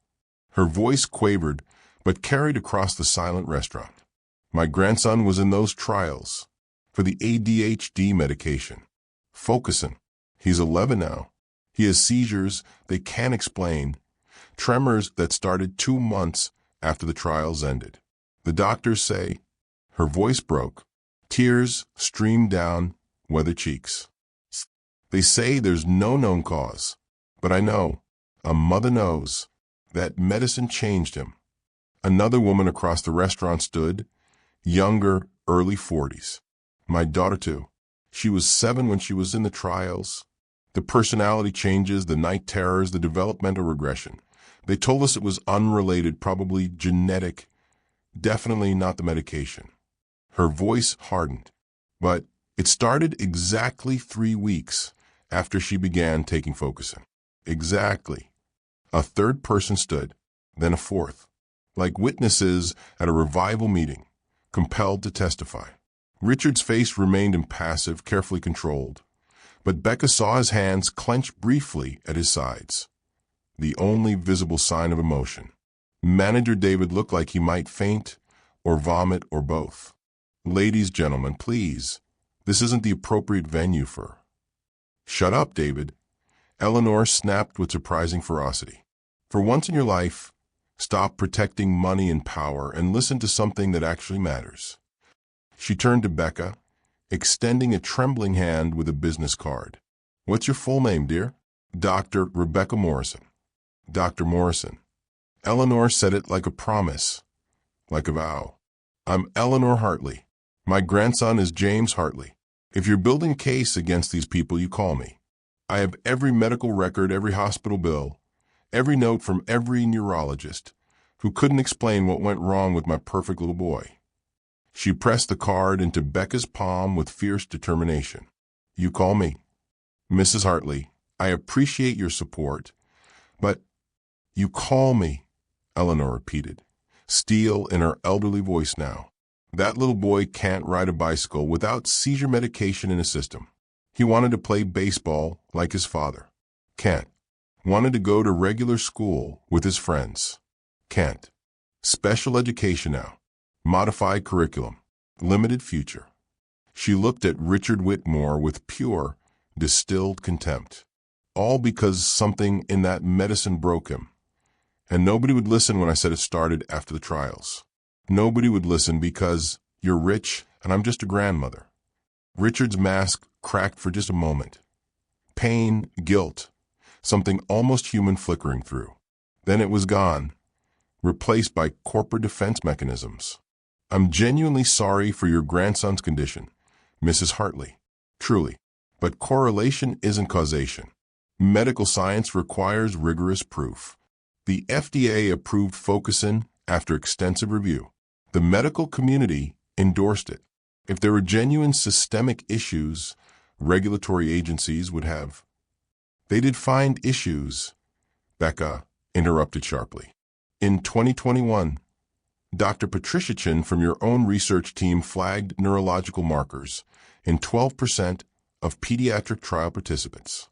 Her voice quavered, but carried across the silent restaurant. My grandson was in those trials for the ADHD medication. Focusing. He's 11 now. He has seizures they can't explain, tremors that started 2 months after the trials ended. The doctors say, her voice broke. Tears streamed down weather cheeks. They say there's no known cause, but I know, a mother knows, that medicine changed him. Another woman across the restaurant stood, younger, early 40s. My daughter too. She was 7 when she was in the trials. The personality changes, the night terrors, the developmental regression. They told us it was unrelated, probably genetic, definitely not the medication. Her voice hardened, but it started exactly 3 weeks after she began taking Focusing. Exactly. A third person stood, then a fourth, like witnesses at a revival meeting, compelled to testify. Richard's face remained impassive, carefully controlled, but Becca saw his hands clench briefly at his sides, the only visible sign of emotion. Manager David looked like he might faint or vomit or both. Ladies, gentlemen, please. This isn't the appropriate venue for... Shut up, David. Eleanor snapped with surprising ferocity. For once in your life, stop protecting money and power and listen to something that actually matters. She turned to Becca, extending a trembling hand with a business card. What's your full name, dear? Dr. Rebecca Morrison. Dr. Morrison. Eleanor said it like a promise, like a vow. I'm Eleanor Hartley. My grandson is James Hartley. If you're building a case against these people, you call me. I have every medical record, every hospital bill, every note from every neurologist who couldn't explain what went wrong with my perfect little boy. She pressed the card into Becca's palm with fierce determination. You call me. Mrs. Hartley, I appreciate your support, but you call me, Eleanor repeated, steel in her elderly voice now. That little boy can't ride a bicycle without seizure medication in his system. He wanted to play baseball like his father. Can't. Wanted to go to regular school with his friends. Can't. Special education now. Modified curriculum. Limited future. She looked at Richard Whitmore with pure, distilled contempt. All because something in that medicine broke him. And nobody would listen when I said it started after the trials. Nobody would listen because you're rich and I'm just a grandmother. Richard's mask cracked for just a moment. Pain, guilt, something almost human flickering through. Then it was gone, replaced by corporate defense mechanisms. I'm genuinely sorry for your grandson's condition, Mrs. Hartley. Truly. But correlation isn't causation. Medical science requires rigorous proof. The FDA approved Focusing after extensive review. The medical community endorsed it. If there were genuine systemic issues, regulatory agencies would have. They did find issues, Becca interrupted sharply. In 2021, Dr. Patricia Chin from your own research team flagged neurological markers in 12% of pediatric trial participants.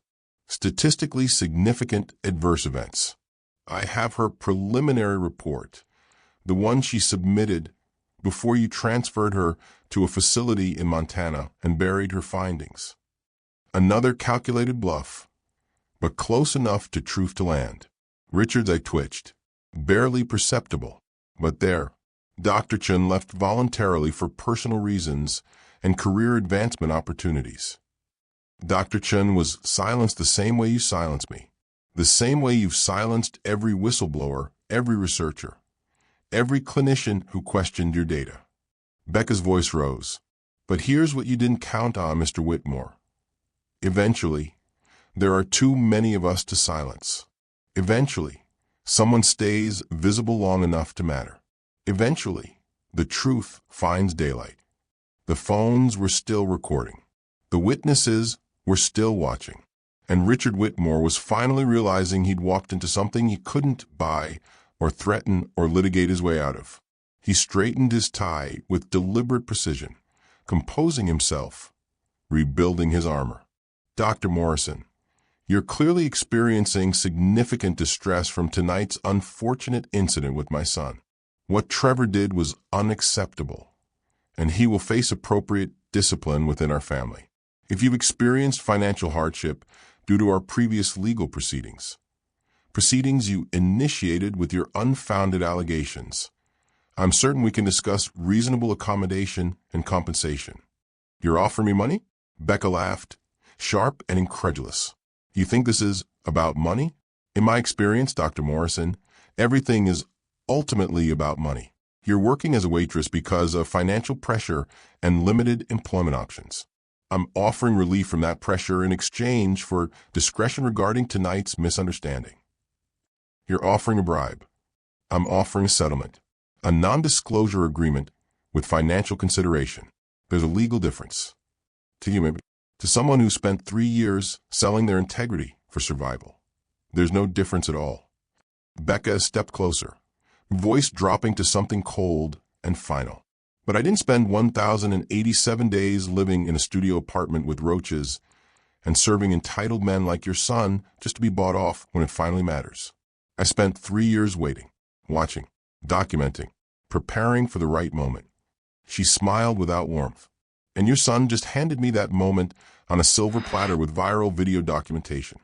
Statistically significant adverse events. I have her preliminary report, the one she submitted before you transferred her to a facility in Montana and buried her findings. Another calculated bluff, but close enough to truth to land. Richards, I twitched. Barely perceptible, but there. Dr. Chun left voluntarily for personal reasons and career advancement opportunities. Dr. Chun was silenced the same way you silenced me, the same way you've silenced every whistleblower, every researcher, every clinician who questioned your data. Becca's voice rose. But here's what you didn't count on, Mr. Whitmore. Eventually, there are too many of us to silence. Eventually, someone stays visible long enough to matter. Eventually, the truth finds daylight. The phones were still recording. The witnesses were still watching. And Richard Whitmore was finally realizing he'd walked into something he couldn't buy or threaten or litigate his way out of. He straightened his tie with deliberate precision, composing himself, rebuilding his armor. Dr. Morrison, you're clearly experiencing significant distress from tonight's unfortunate incident with my son. What Trevor did was unacceptable, and he will face appropriate discipline within our family. If you've experienced financial hardship due to our previous legal proceedings you initiated with your unfounded allegations, I'm certain we can discuss reasonable accommodation and compensation. You're offering me money? Becca laughed, sharp and incredulous. You think this is about money? In my experience, Dr. Morrison, everything is ultimately about money. You're working as a waitress because of financial pressure and limited employment options. I'm offering relief from that pressure in exchange for discretion regarding tonight's misunderstanding. You're offering a bribe. I'm offering a settlement, a non-disclosure agreement with financial consideration. There's a legal difference. To you, maybe. To someone who spent 3 years selling their integrity for survival, there's no difference at all. Becca stepped closer, voice dropping to something cold and final. But I didn't spend 1,087 days living in a studio apartment with roaches and serving entitled men like your son just to be bought off when it finally matters. I spent 3 years waiting, watching, documenting, preparing for the right moment. She smiled without warmth. And your son just handed me that moment on a silver platter with viral video documentation.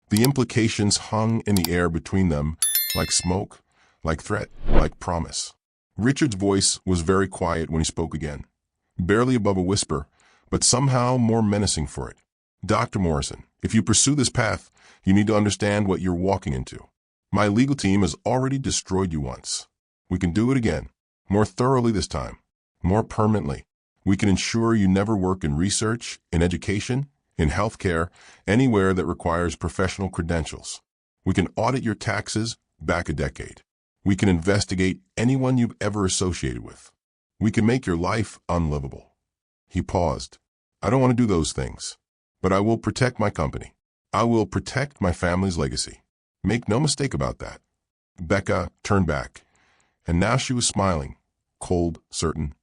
The implications hung in the air between them like smoke, like threat, like promise. Richard's voice was very quiet when he spoke again, barely above a whisper, but somehow more menacing for it. Dr. Morrison, if you pursue this path, you need to understand what you're walking into. My legal team has already destroyed you once. We can do it again, more thoroughly this time, more permanently. We can ensure you never work in research, in education, in healthcare, anywhere that requires professional credentials. We can audit your taxes back a decade. We can investigate anyone you've ever associated with. We can make your life unlivable. He paused. I don't want to do those things, but I will protect my company. I will protect my family's legacy. Make no mistake about that. Becca turned back, and now she was smiling, cold, certain,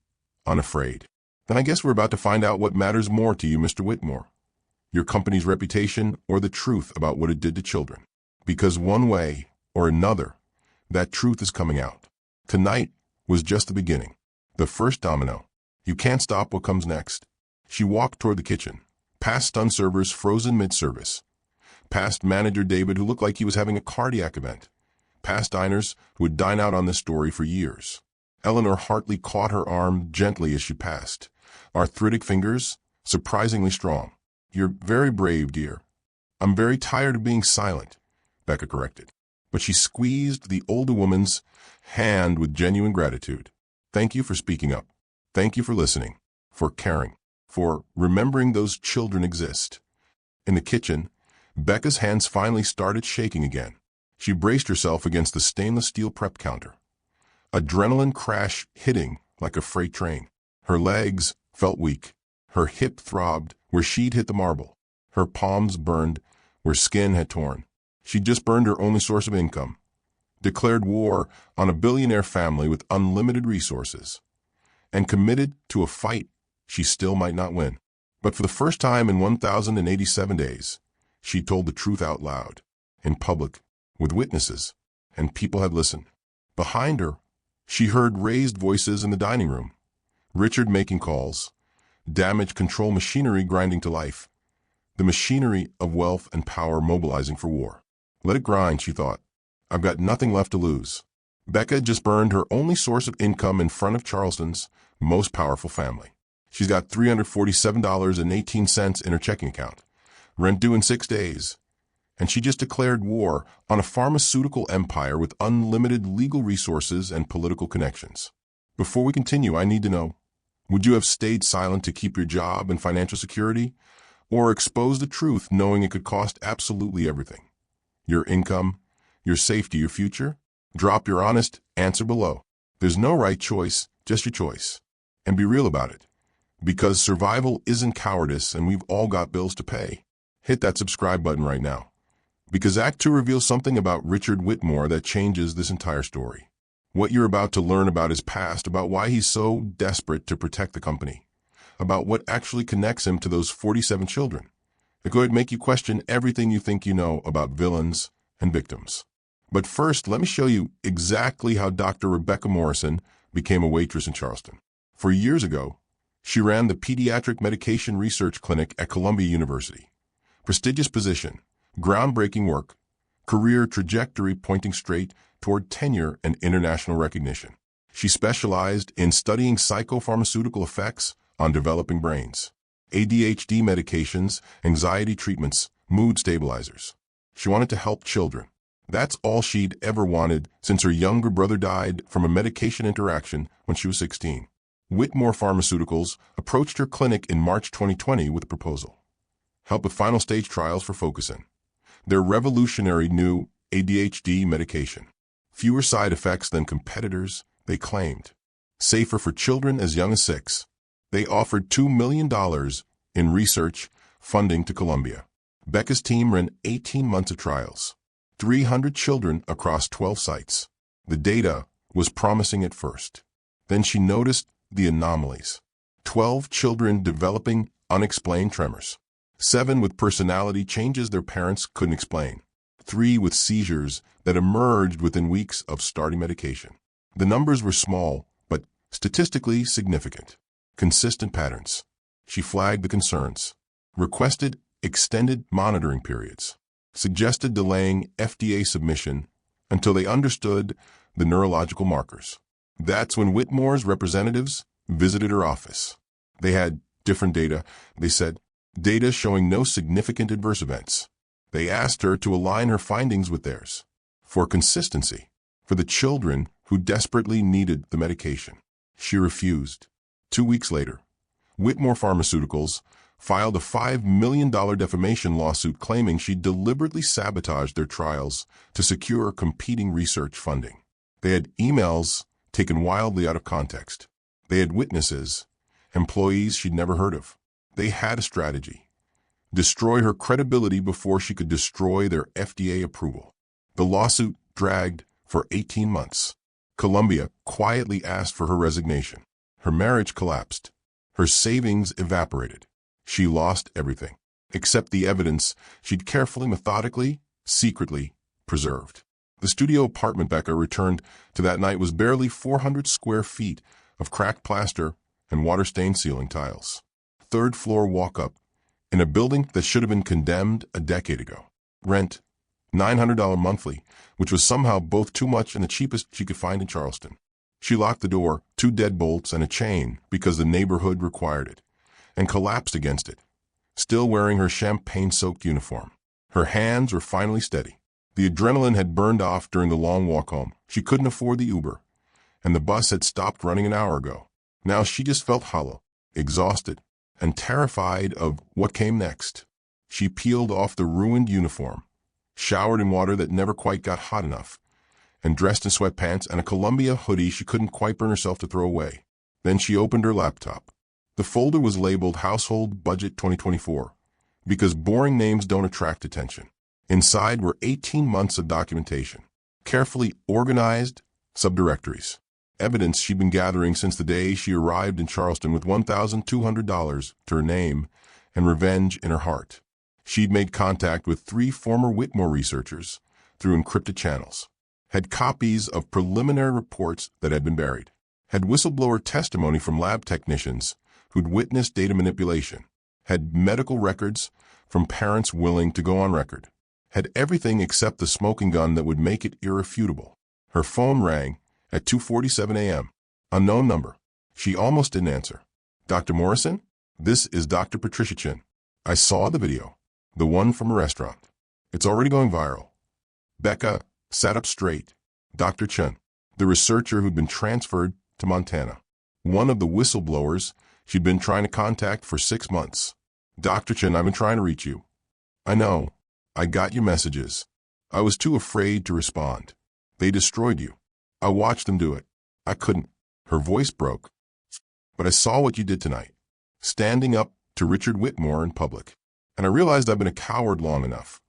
unafraid. Then I guess we're about to find out what matters more to you, Mr. Whitmore. Your company's reputation or the truth about what it did to children. Because one way or another, that truth is coming out. Tonight was just the beginning. The first domino. You can't stop what comes next. She walked toward the kitchen, past stunned servers frozen mid-service, past manager David who looked like he was having a cardiac event, past diners who would dine out on this story for years. Eleanor Hartley caught her arm gently as she passed, arthritic fingers, surprisingly strong. You're very brave, dear. I'm very tired of being silent, Becca corrected. But she squeezed the older woman's hand with genuine gratitude. Thank you for speaking up. Thank you for listening, for caring, for remembering those children exist. In the kitchen, Becca's hands finally started shaking again. She braced herself against the stainless steel prep counter. Adrenaline crash hitting like a freight train. Her legs felt weak. Her hip throbbed where she'd hit the marble. Her palms burned where skin had torn. She'd just burned her only source of income. declared war on a billionaire family with unlimited resources, and committed to a fight she still might not win. But for the first time in 1,087 days, she told the truth out loud, in public, with witnesses, and people had listened. Behind her, she heard raised voices in the dining room, Richard making calls, damage control machinery grinding to life, the machinery of wealth and power mobilizing for war. Let it grind, she thought. I've got nothing left to lose. Becca just burned her only source of income in front of Charleston's most powerful family. She's got $347.18 in her checking account, rent due in 6 days, and she just declared war on a pharmaceutical empire with unlimited legal resources and political connections. Before we continue, I need to know, would you have stayed silent to keep your job and financial security, or expose the truth knowing it could cost absolutely everything? Your income, your safety, your future? Drop your honest answer below. There's no right choice, just your choice. And be real about it. Because survival isn't cowardice and we've all got bills to pay. Hit that subscribe button right now. Because Act 2 reveals something about Richard Whitmore that changes this entire story. What you're about to learn about his past, about why he's so desperate to protect the company, about what actually connects him to those 47 children. It could make you question everything you think you know about villains and victims. But first, let me show you exactly how Dr. Rebecca Morrison became a waitress in Charleston. 4 years ago, she ran the Pediatric Medication Research Clinic at Columbia University. Prestigious position, groundbreaking work, career trajectory pointing straight toward tenure and international recognition. She specialized in studying psychopharmaceutical effects on developing brains, ADHD medications, anxiety treatments, mood stabilizers. She wanted to help children. That's all she'd ever wanted since her younger brother died from a medication interaction when she was 16. Whitmore Pharmaceuticals approached her clinic in March 2020 with a proposal. Help with final stage trials for Focusing, their revolutionary new ADHD medication. Fewer side effects than competitors, they claimed. Safer for children as young as 6. They offered $2 million in research funding to Columbia. Becca's team ran 18 months of trials, 300 children across 12 sites. The data was promising at first. Then she noticed the anomalies. 12 children developing unexplained tremors. 7 with personality changes their parents couldn't explain. 3 with seizures that emerged within weeks of starting medication. The numbers were small, but statistically significant. Consistent patterns. She flagged the concerns, requested extended monitoring periods, suggested delaying FDA submission until they understood the neurological markers. That's when Whitmore's representatives visited her office. They had different data. They said, data showing no significant adverse events. They asked her to align her findings with theirs, for consistency, for the children who desperately needed the medication. She refused. 2 weeks later, Whitmore Pharmaceuticals filed a $5 million defamation lawsuit claiming she deliberately sabotaged their trials to secure competing research funding. They had emails taken wildly out of context. They had witnesses, employees she'd never heard of. They had a strategy. Destroy her credibility before she could destroy their FDA approval. The lawsuit dragged for 18 months. Columbia quietly asked for her resignation. Her marriage collapsed. Her savings evaporated. She lost everything, except the evidence she'd carefully, methodically, secretly preserved. The studio apartment Becca returned to that night was barely 400 square feet of cracked plaster and water-stained ceiling tiles. 3rd floor walk-up in a building that should have been condemned a decade ago. Rent, $900 monthly, which was somehow both too much and the cheapest she could find in Charleston. She locked the door, 2 deadbolts and a chain because the neighborhood required it, and collapsed against it, still wearing her champagne-soaked uniform. Her hands were finally steady. The adrenaline had burned off during the long walk home. She couldn't afford the Uber, and the bus had stopped running an hour ago. Now she just felt hollow, exhausted, and terrified of what came next. She peeled off the ruined uniform, showered in water that never quite got hot enough, and dressed in sweatpants and a Columbia hoodie she couldn't quite bring herself to throw away. Then she opened her laptop. The folder was labeled Household Budget 2024 because boring names don't attract attention. Inside were 18 months of documentation. carefully organized subdirectories. Evidence she'd been gathering since the day she arrived in Charleston with $1,200 to her name and revenge in her heart. She'd made contact with 3 former Whitmore researchers through encrypted channels, had copies of preliminary reports that had been buried, had whistleblower testimony from lab technicians who'd witnessed data manipulation, had medical records from parents willing to go on record, had everything except the smoking gun that would make it irrefutable. Her phone rang at 2:47 a.m. Unknown number. She almost didn't answer. Dr. Morrison? This is Dr. Patricia Chin. I saw the video, the one from a restaurant. It's already going viral. Becca sat up straight. Dr. Chin, the researcher who'd been transferred to Montana, one of the whistleblowers she'd been trying to contact for 6 months. Dr. Chin, I've been trying to reach you. I know. I got your messages. I was too afraid to respond. They destroyed you. I watched them do it. I couldn't. Her voice broke. But I saw what you did tonight, standing up to Richard Whitmore in public. And I realized I've been a coward long enough.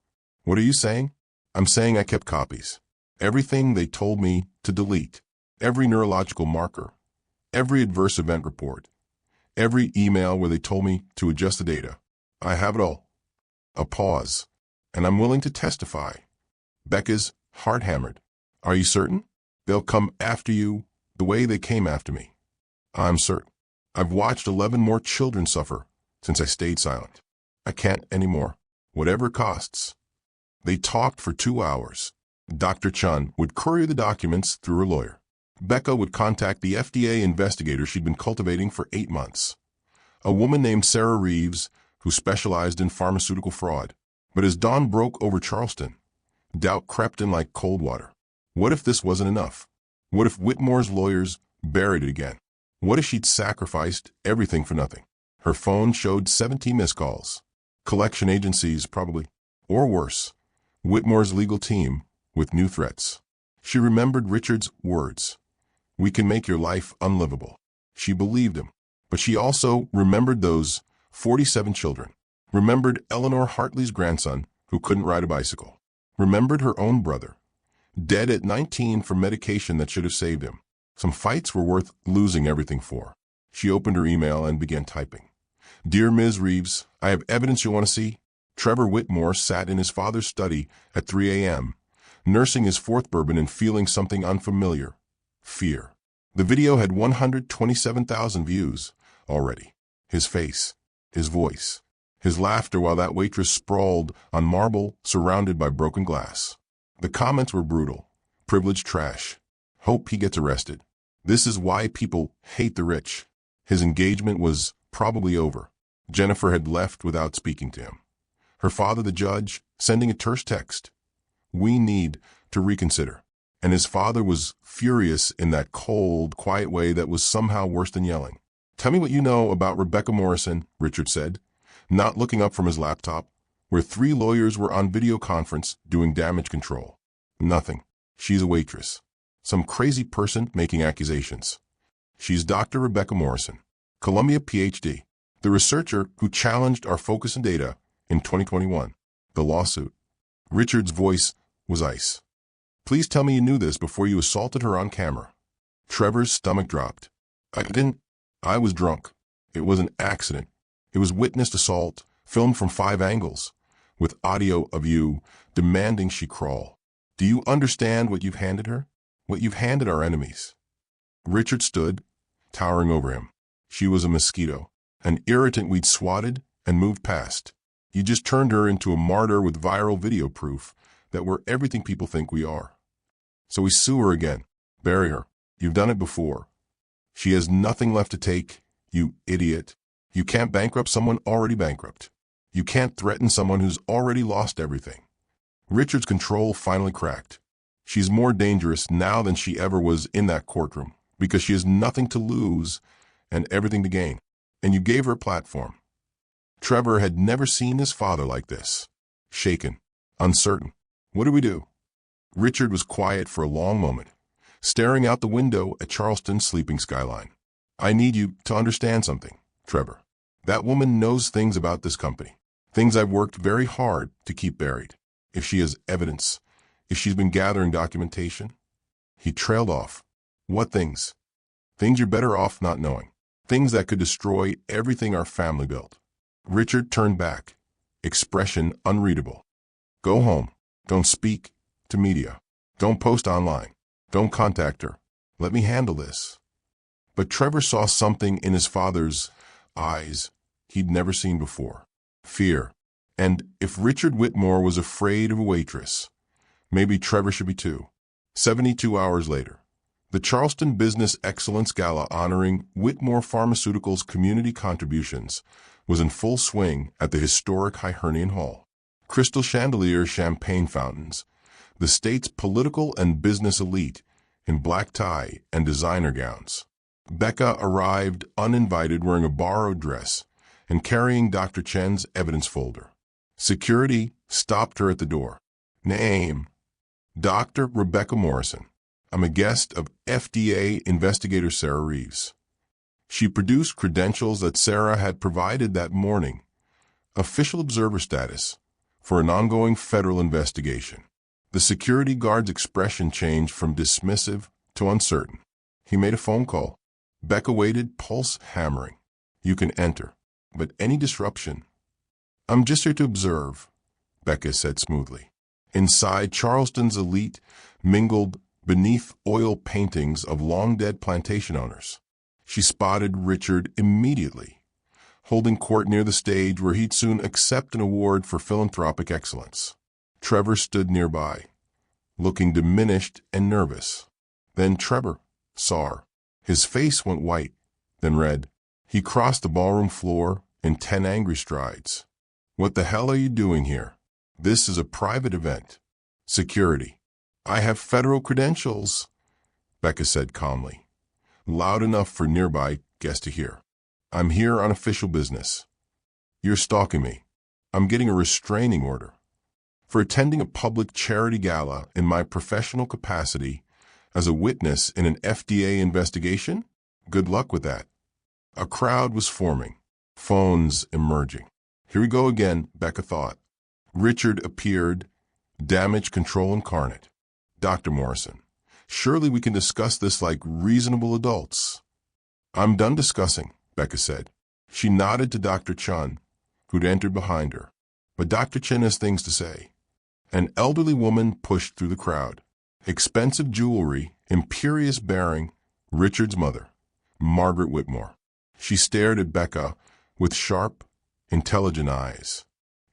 What are you saying? I'm saying I kept copies. Everything they told me to delete. Every neurological marker. Every adverse event report. Every email where they told me to adjust the data. I have it all. A pause. And I'm willing to testify. Becca's heart hammered. Are you certain? They'll come after you the way they came after me. I'm certain. I've watched 11 more children suffer since I stayed silent. I can't anymore, whatever it costs. They talked for 2 hours. Dr. Chun would courier the documents through her lawyer. Becca would contact the FDA investigator she'd been cultivating for 8 months, a woman named Sarah Reeves who specialized in pharmaceutical fraud. But as dawn broke over Charleston, doubt crept in like cold water. What if this wasn't enough? What if Whitmore's lawyers buried it again? What if she'd sacrificed everything for nothing? Her phone showed 17 missed calls. Collection agencies, probably. Or worse, Whitmore's legal team with new threats. She remembered Richard's words. We can make your life unlivable. She believed him. But she also remembered those 47 children. Remembered Eleanor Hartley's grandson who couldn't ride a bicycle. Remembered her own brother, dead at 19 for medication that should have saved him. Some fights were worth losing everything for. She opened her email and began typing. Dear Ms. Reeves, I have evidence you want to see. Trevor Whitmore sat in his father's study at 3 a.m., nursing his 4th bourbon and feeling something unfamiliar. Fear. The video had 127,000 views already. His face, his voice, his laughter while that waitress sprawled on marble surrounded by broken glass. The comments were brutal. Privileged trash. Hope he gets arrested. This is why people hate the rich. His engagement was probably over. Jennifer had left without speaking to him. Her father, the judge, sending a terse text. We need to reconsider. And his father was furious in that cold, quiet way that was somehow worse than yelling. Tell me what you know about Rebecca Morrison, Richard said, not looking up from his laptop, where 3 lawyers were on video conference doing damage control. Nothing. She's a waitress. Some crazy person making accusations. She's Dr. Rebecca Morrison, Columbia PhD, the researcher who challenged our focus and data in 2021. The lawsuit. Richard's voice was ice. Please tell me you knew this before you assaulted her on camera. Trevor's stomach dropped. I didn't. I was drunk. It was an accident. It was witnessed assault, filmed from 5 angles, with audio of you demanding she crawl. Do you understand what you've handed her? What you've handed our enemies? Richard stood, towering over him. She was a mosquito, an irritant we'd swatted and moved past. You just turned her into a martyr with viral video proof that we're everything people think we are. So we sue her again. Bury her. You've done it before. She has nothing left to take, you idiot. You can't bankrupt someone already bankrupt. You can't threaten someone who's already lost everything. Richard's control finally cracked. She's more dangerous now than she ever was in that courtroom because she has nothing to lose and everything to gain. And you gave her a platform. Trevor had never seen his father like this. Shaken, uncertain. What do we do? Richard was quiet for a long moment, staring out the window at Charleston's sleeping skyline. I need you to understand something, Trevor. That woman knows things about this company, things I've worked very hard to keep buried. If she has evidence, If she's been gathering documentation? He trailed off. What things? Things you're better off not knowing. Things that could destroy everything our family built. Richard turned back, expression unreadable. Go home. Don't speak to media. Don't post online. Don't contact her. Let me handle this. But Trevor saw something in his father's eyes he'd never seen before. Fear. And if Richard Whitmore was afraid of a waitress, maybe Trevor should be too. 72 hours later, the Charleston Business Excellence Gala honoring Whitmore Pharmaceutical's community contributions was in full swing at the historic Hibernian Hall. Crystal chandeliers, champagne fountains, the state's political and business elite in black tie and designer gowns. Becca arrived uninvited wearing a borrowed dress and carrying Dr. Chen's evidence folder. Security stopped her at the door. Name: Dr. Rebecca Morrison. I'm a guest of FDA investigator Sarah Reeves. She produced credentials that Sarah had provided that morning, official observer status, for an ongoing federal investigation. The security guard's expression changed from dismissive to uncertain. He made a phone call. Becca waited, pulse hammering. You can enter, but any disruption. I'm just here to observe, Becca said smoothly. Inside, Charleston's elite mingled beneath oil paintings of long-dead plantation owners. She spotted Richard immediately, holding court near the stage where he'd soon accept an award for philanthropic excellence. Trevor stood nearby, looking diminished and nervous. Then Trevor saw her. His face went white, then red. He crossed the ballroom floor in 10 angry strides. What the hell are you doing here? This is a private event. Security. I have federal credentials, Becca said calmly, loud enough for nearby guests to hear. I'm here on official business. You're stalking me. I'm getting a restraining order for attending a public charity gala in my professional capacity as a witness in an FDA investigation? Good luck with that. A crowd was forming, phones emerging. Here we go again, Becca thought. Richard appeared, damage control incarnate. Dr. Morrison, surely we can discuss this like reasonable adults. I'm done discussing, Becca said. She nodded to Dr. Chun, who'd entered behind her. But Dr. Chen has things to say. An elderly woman pushed through the crowd. Expensive jewelry, imperious bearing, Richard's mother, Margaret Whitmore. She stared at Becca with sharp, intelligent eyes.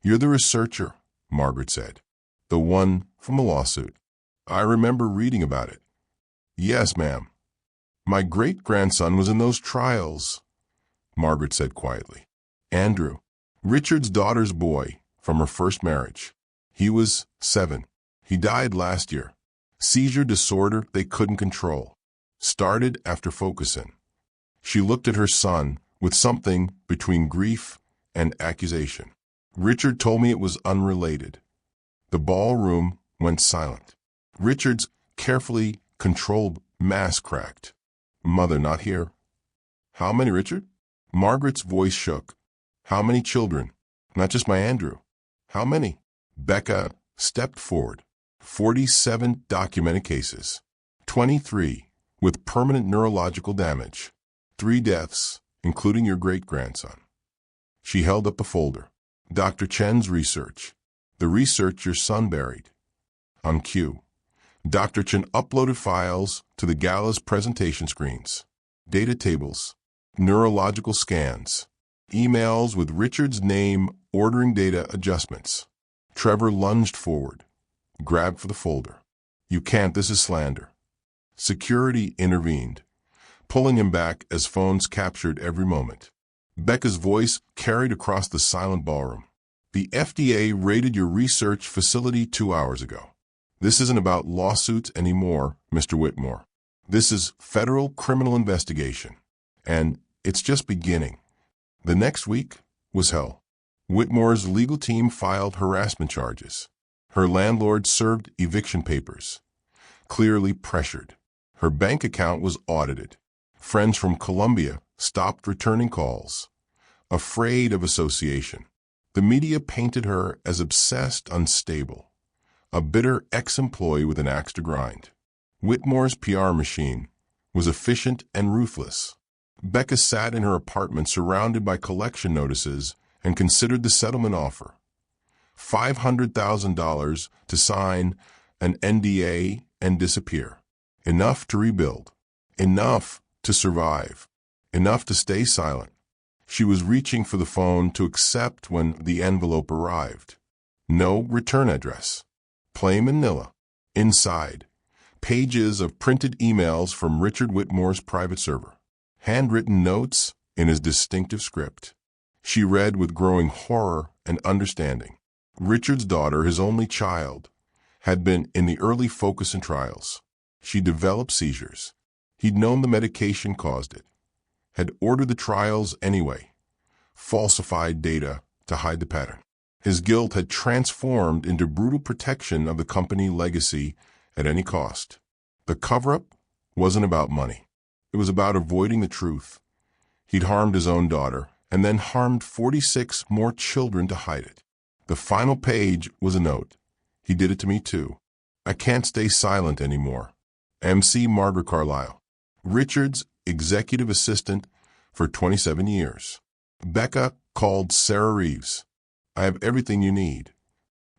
You're the researcher, Margaret said. The one from the lawsuit. I remember reading about it. Yes, ma'am. My great-grandson was in those trials, Margaret said quietly. Andrew, Richard's daughter's boy from her first marriage. He was 7. He died last year. Seizure disorder they couldn't control. Started after focusing. She looked at her son with something between grief and accusation. Richard told me it was unrelated. The ballroom went silent. Richard's carefully controlled mask cracked. Mother not here. How many, Richard? Margaret's voice shook. How many children? Not just my Andrew. How many? Becca stepped forward. 47 documented cases. 23 with permanent neurological damage. 3 deaths, including your great-grandson. She held up a folder. Dr. Chen's research. The research your son buried. On cue, Dr. Chen uploaded files to the gala's presentation screens. Data tables, neurological scans, emails with Richard's name ordering data adjustments. Trevor lunged forward, grabbed for the folder. You can't, this is slander. Security intervened, pulling him back as phones captured every moment. Becca's voice carried across the silent ballroom. The FDA raided your research facility 2 hours ago. This isn't about lawsuits anymore, Mr. Whitmore. This is federal criminal investigation, and it's just beginning. The next week was hell. Whitmore's legal team filed harassment charges. Her landlord served eviction papers, clearly pressured. Her bank account was audited. Friends from Colombia stopped returning calls, afraid of association. The media painted her as obsessed, unstable, a bitter ex-employee with an axe to grind. Whitmore's PR machine was efficient and ruthless. Becca sat in her apartment surrounded by collection notices and considered the settlement offer. $500,000 to sign an NDA and disappear. Enough to rebuild. Enough to survive. Enough to stay silent. She was reaching for the phone to accept when the envelope arrived. No return address. Plain manila. Inside, pages of printed emails from Richard Whitmore's private server. Handwritten notes in his distinctive script. She read with growing horror and understanding. Richard's daughter, his only child, had been in the early focus and trials. She developed seizures. He'd known the medication caused it. Had ordered the trials anyway. Falsified data to hide the pattern. His guilt had transformed into brutal protection of the company legacy at any cost. The cover-up wasn't about money. It was about avoiding the truth. He'd harmed his own daughter and then harmed 46 more children to hide it. The final page was a note. He did it to me too. I can't stay silent anymore. MC Margaret Carlisle. Richard's executive assistant for 27 years. Becca called Sarah Reeves. I have everything you need.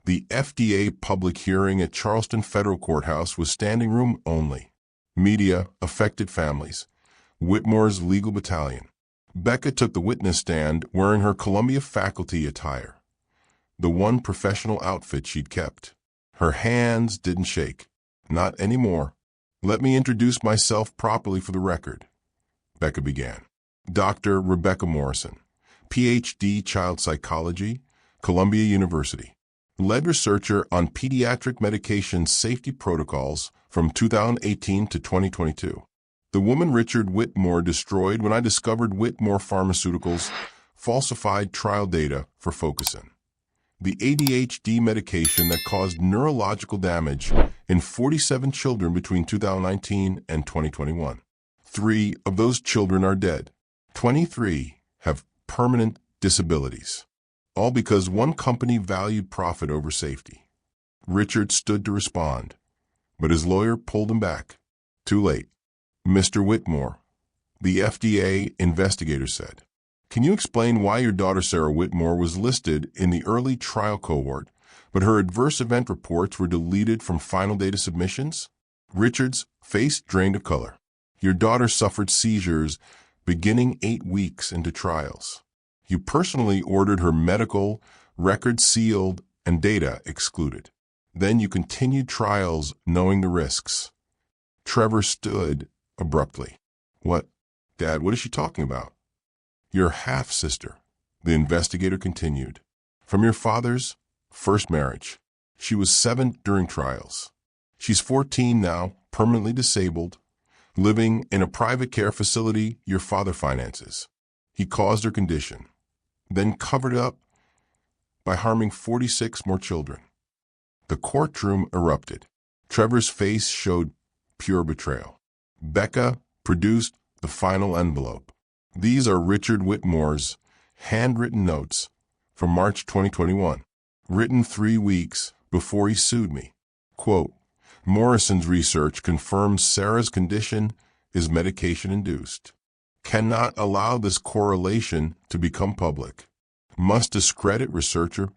The FDA public hearing at Charleston Federal Courthouse was standing room only. Media, affected families. Whitmore's legal battalion. Becca took the witness stand wearing her Columbia faculty attire. The one professional outfit she'd kept. Her hands didn't shake. Not anymore. Let me introduce myself properly for the record. Becca began. Dr. Rebecca Morrison, Ph.D. Child Psychology, Columbia University. Lead researcher on pediatric medication safety protocols from 2018 to 2022. The woman Richard Whitmore destroyed when I discovered Whitmore Pharmaceuticals falsified trial data for Focusin, the ADHD medication that caused neurological damage in 47 children between 2019 and 2021. 3 of those children are dead. 23 have permanent disabilities. All because one company valued profit over safety. Richard stood to respond, but his lawyer pulled him back. Too late. Mr. Whitmore, the FDA investigator said, can you explain why your daughter Sarah Whitmore was listed in the early trial cohort, but her adverse event reports were deleted from final data submissions? Richard's face drained of color. Your daughter suffered seizures beginning 8 weeks into trials. You personally ordered her medical records sealed and data excluded. Then you continued trials knowing the risks. Trevor stood abruptly. What? Dad, what is she talking about? Your half-sister, the investigator continued. From your father's first marriage. She was 7 during trials. She's 14 now, permanently disabled, living in a private care facility your father finances. He caused her condition, then covered up by harming 46 more children. The courtroom erupted. Trevor's face showed pure betrayal. Becca produced the final envelope. These are Richard Whitmore's handwritten notes from March 2021, written 3 weeks before he sued me. Quote, Morrison's research confirms Sarah's condition is medication-induced. Cannot allow this correlation to become public. Must discredit researcher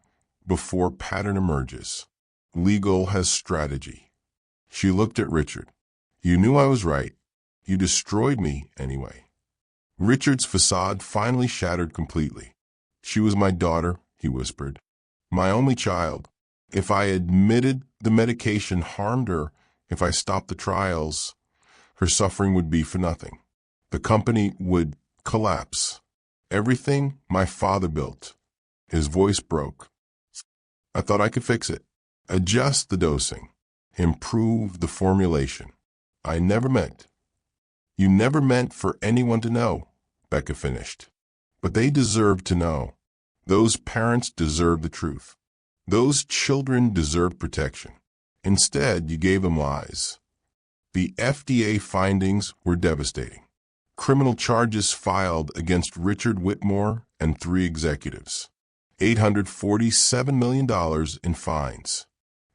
before pattern emerges. Legal has strategy. She looked at Richard. You knew I was right. You destroyed me anyway. Richard's facade finally shattered completely. She was my daughter, he whispered. My only child. If I admitted the medication harmed her, if I stopped the trials, her suffering would be for nothing. The company would collapse. Everything my father built. His voice broke. I thought I could fix it. Adjust the dosing. Improve the formulation. I never meant. You never meant for anyone to know, Becca finished. But they deserve to know. Those parents deserve the truth. Those children deserve protection. Instead, you gave them lies. The FDA findings were devastating. Criminal charges filed against Richard Whitmore and 3 executives. $847 million in fines.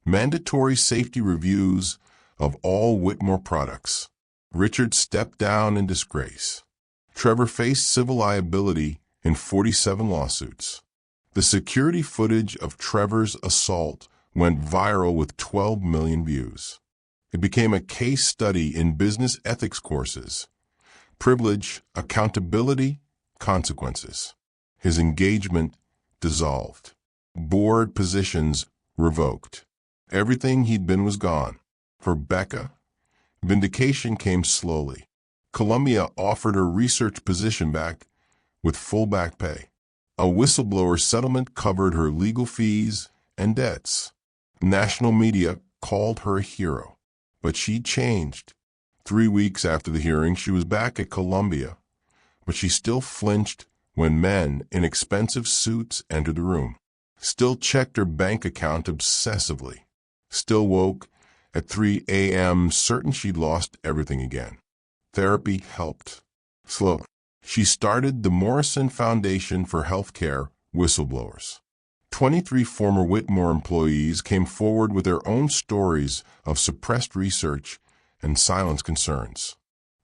mandatory safety reviews of all Whitmore products. Richard stepped down in disgrace. Trevor faced civil liability in 47 lawsuits. The security footage of Trevor's assault went viral with 12 million views. It became a case study in business ethics courses. Privilege, accountability, consequences. His engagement dissolved. Board positions revoked. Everything he'd been was gone. For Becca, vindication came slowly. Columbia offered her research position back with full back pay. A whistleblower settlement covered her legal fees and debts. National media called her a hero. But she changed. 3 weeks after the hearing, she was back at Columbia, but she still flinched when men in expensive suits entered the room. Still checked her bank account obsessively. Still woke at 3 a.m. certain she'd lost everything again. Therapy helped. Slow. She started the Morrison Foundation for Healthcare Whistleblowers. 23 former Whitmore employees came forward with their own stories of suppressed research and silenced concerns.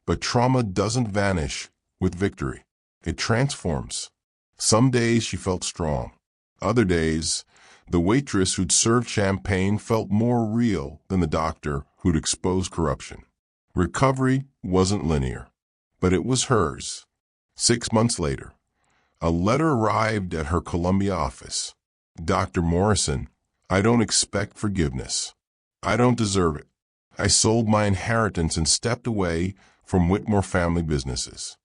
But trauma doesn't vanish with victory. It transforms. Some days she felt strong. Other days, the waitress who'd served champagne felt more real than the doctor who'd exposed corruption. Recovery wasn't linear, but it was hers. 6 months later, a letter arrived at her Columbia office. Dr. Morrison, I don't expect forgiveness. I don't deserve it. I sold my inheritance and stepped away from Whitmore family businesses.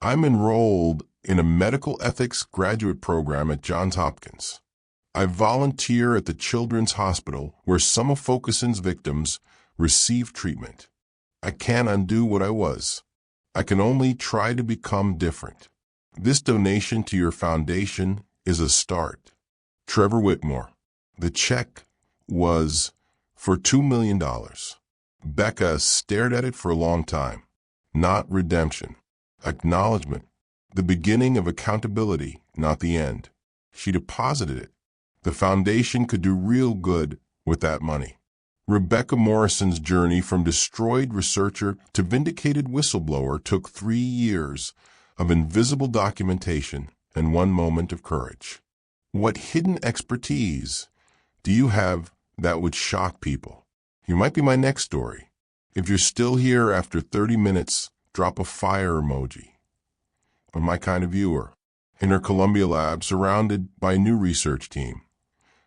I'm enrolled in a medical ethics graduate program at Johns Hopkins. I volunteer at the Children's Hospital where some of Fulkerson's victims receive treatment. I can't undo what I was. I can only try to become different. This donation to your foundation is a start. Trevor Whitmore. The check was for $2 million. Becca stared at it for a long time. Not redemption. Acknowledgement. The beginning of accountability, not the end. She deposited it. The foundation could do real good with that money. Rebecca Morrison's journey from destroyed researcher to vindicated whistleblower took 3 years of invisible documentation and 1 moment of courage. What hidden expertise do you have that would shock people? You might be my next story. If you're still here after 30 minutes, drop a fire emoji. Or my kind of viewer. In her Columbia lab, surrounded by a new research team,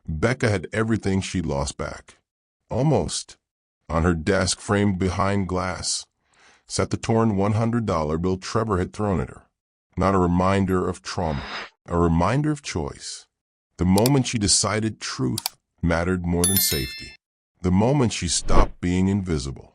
Becca had everything she'd lost back. Almost. On her desk, framed behind glass, sat the torn $100 bill Trevor had thrown at her. Not a reminder of trauma, a reminder of choice. The moment she decided truth mattered more than safety. The moment she stopped being invisible.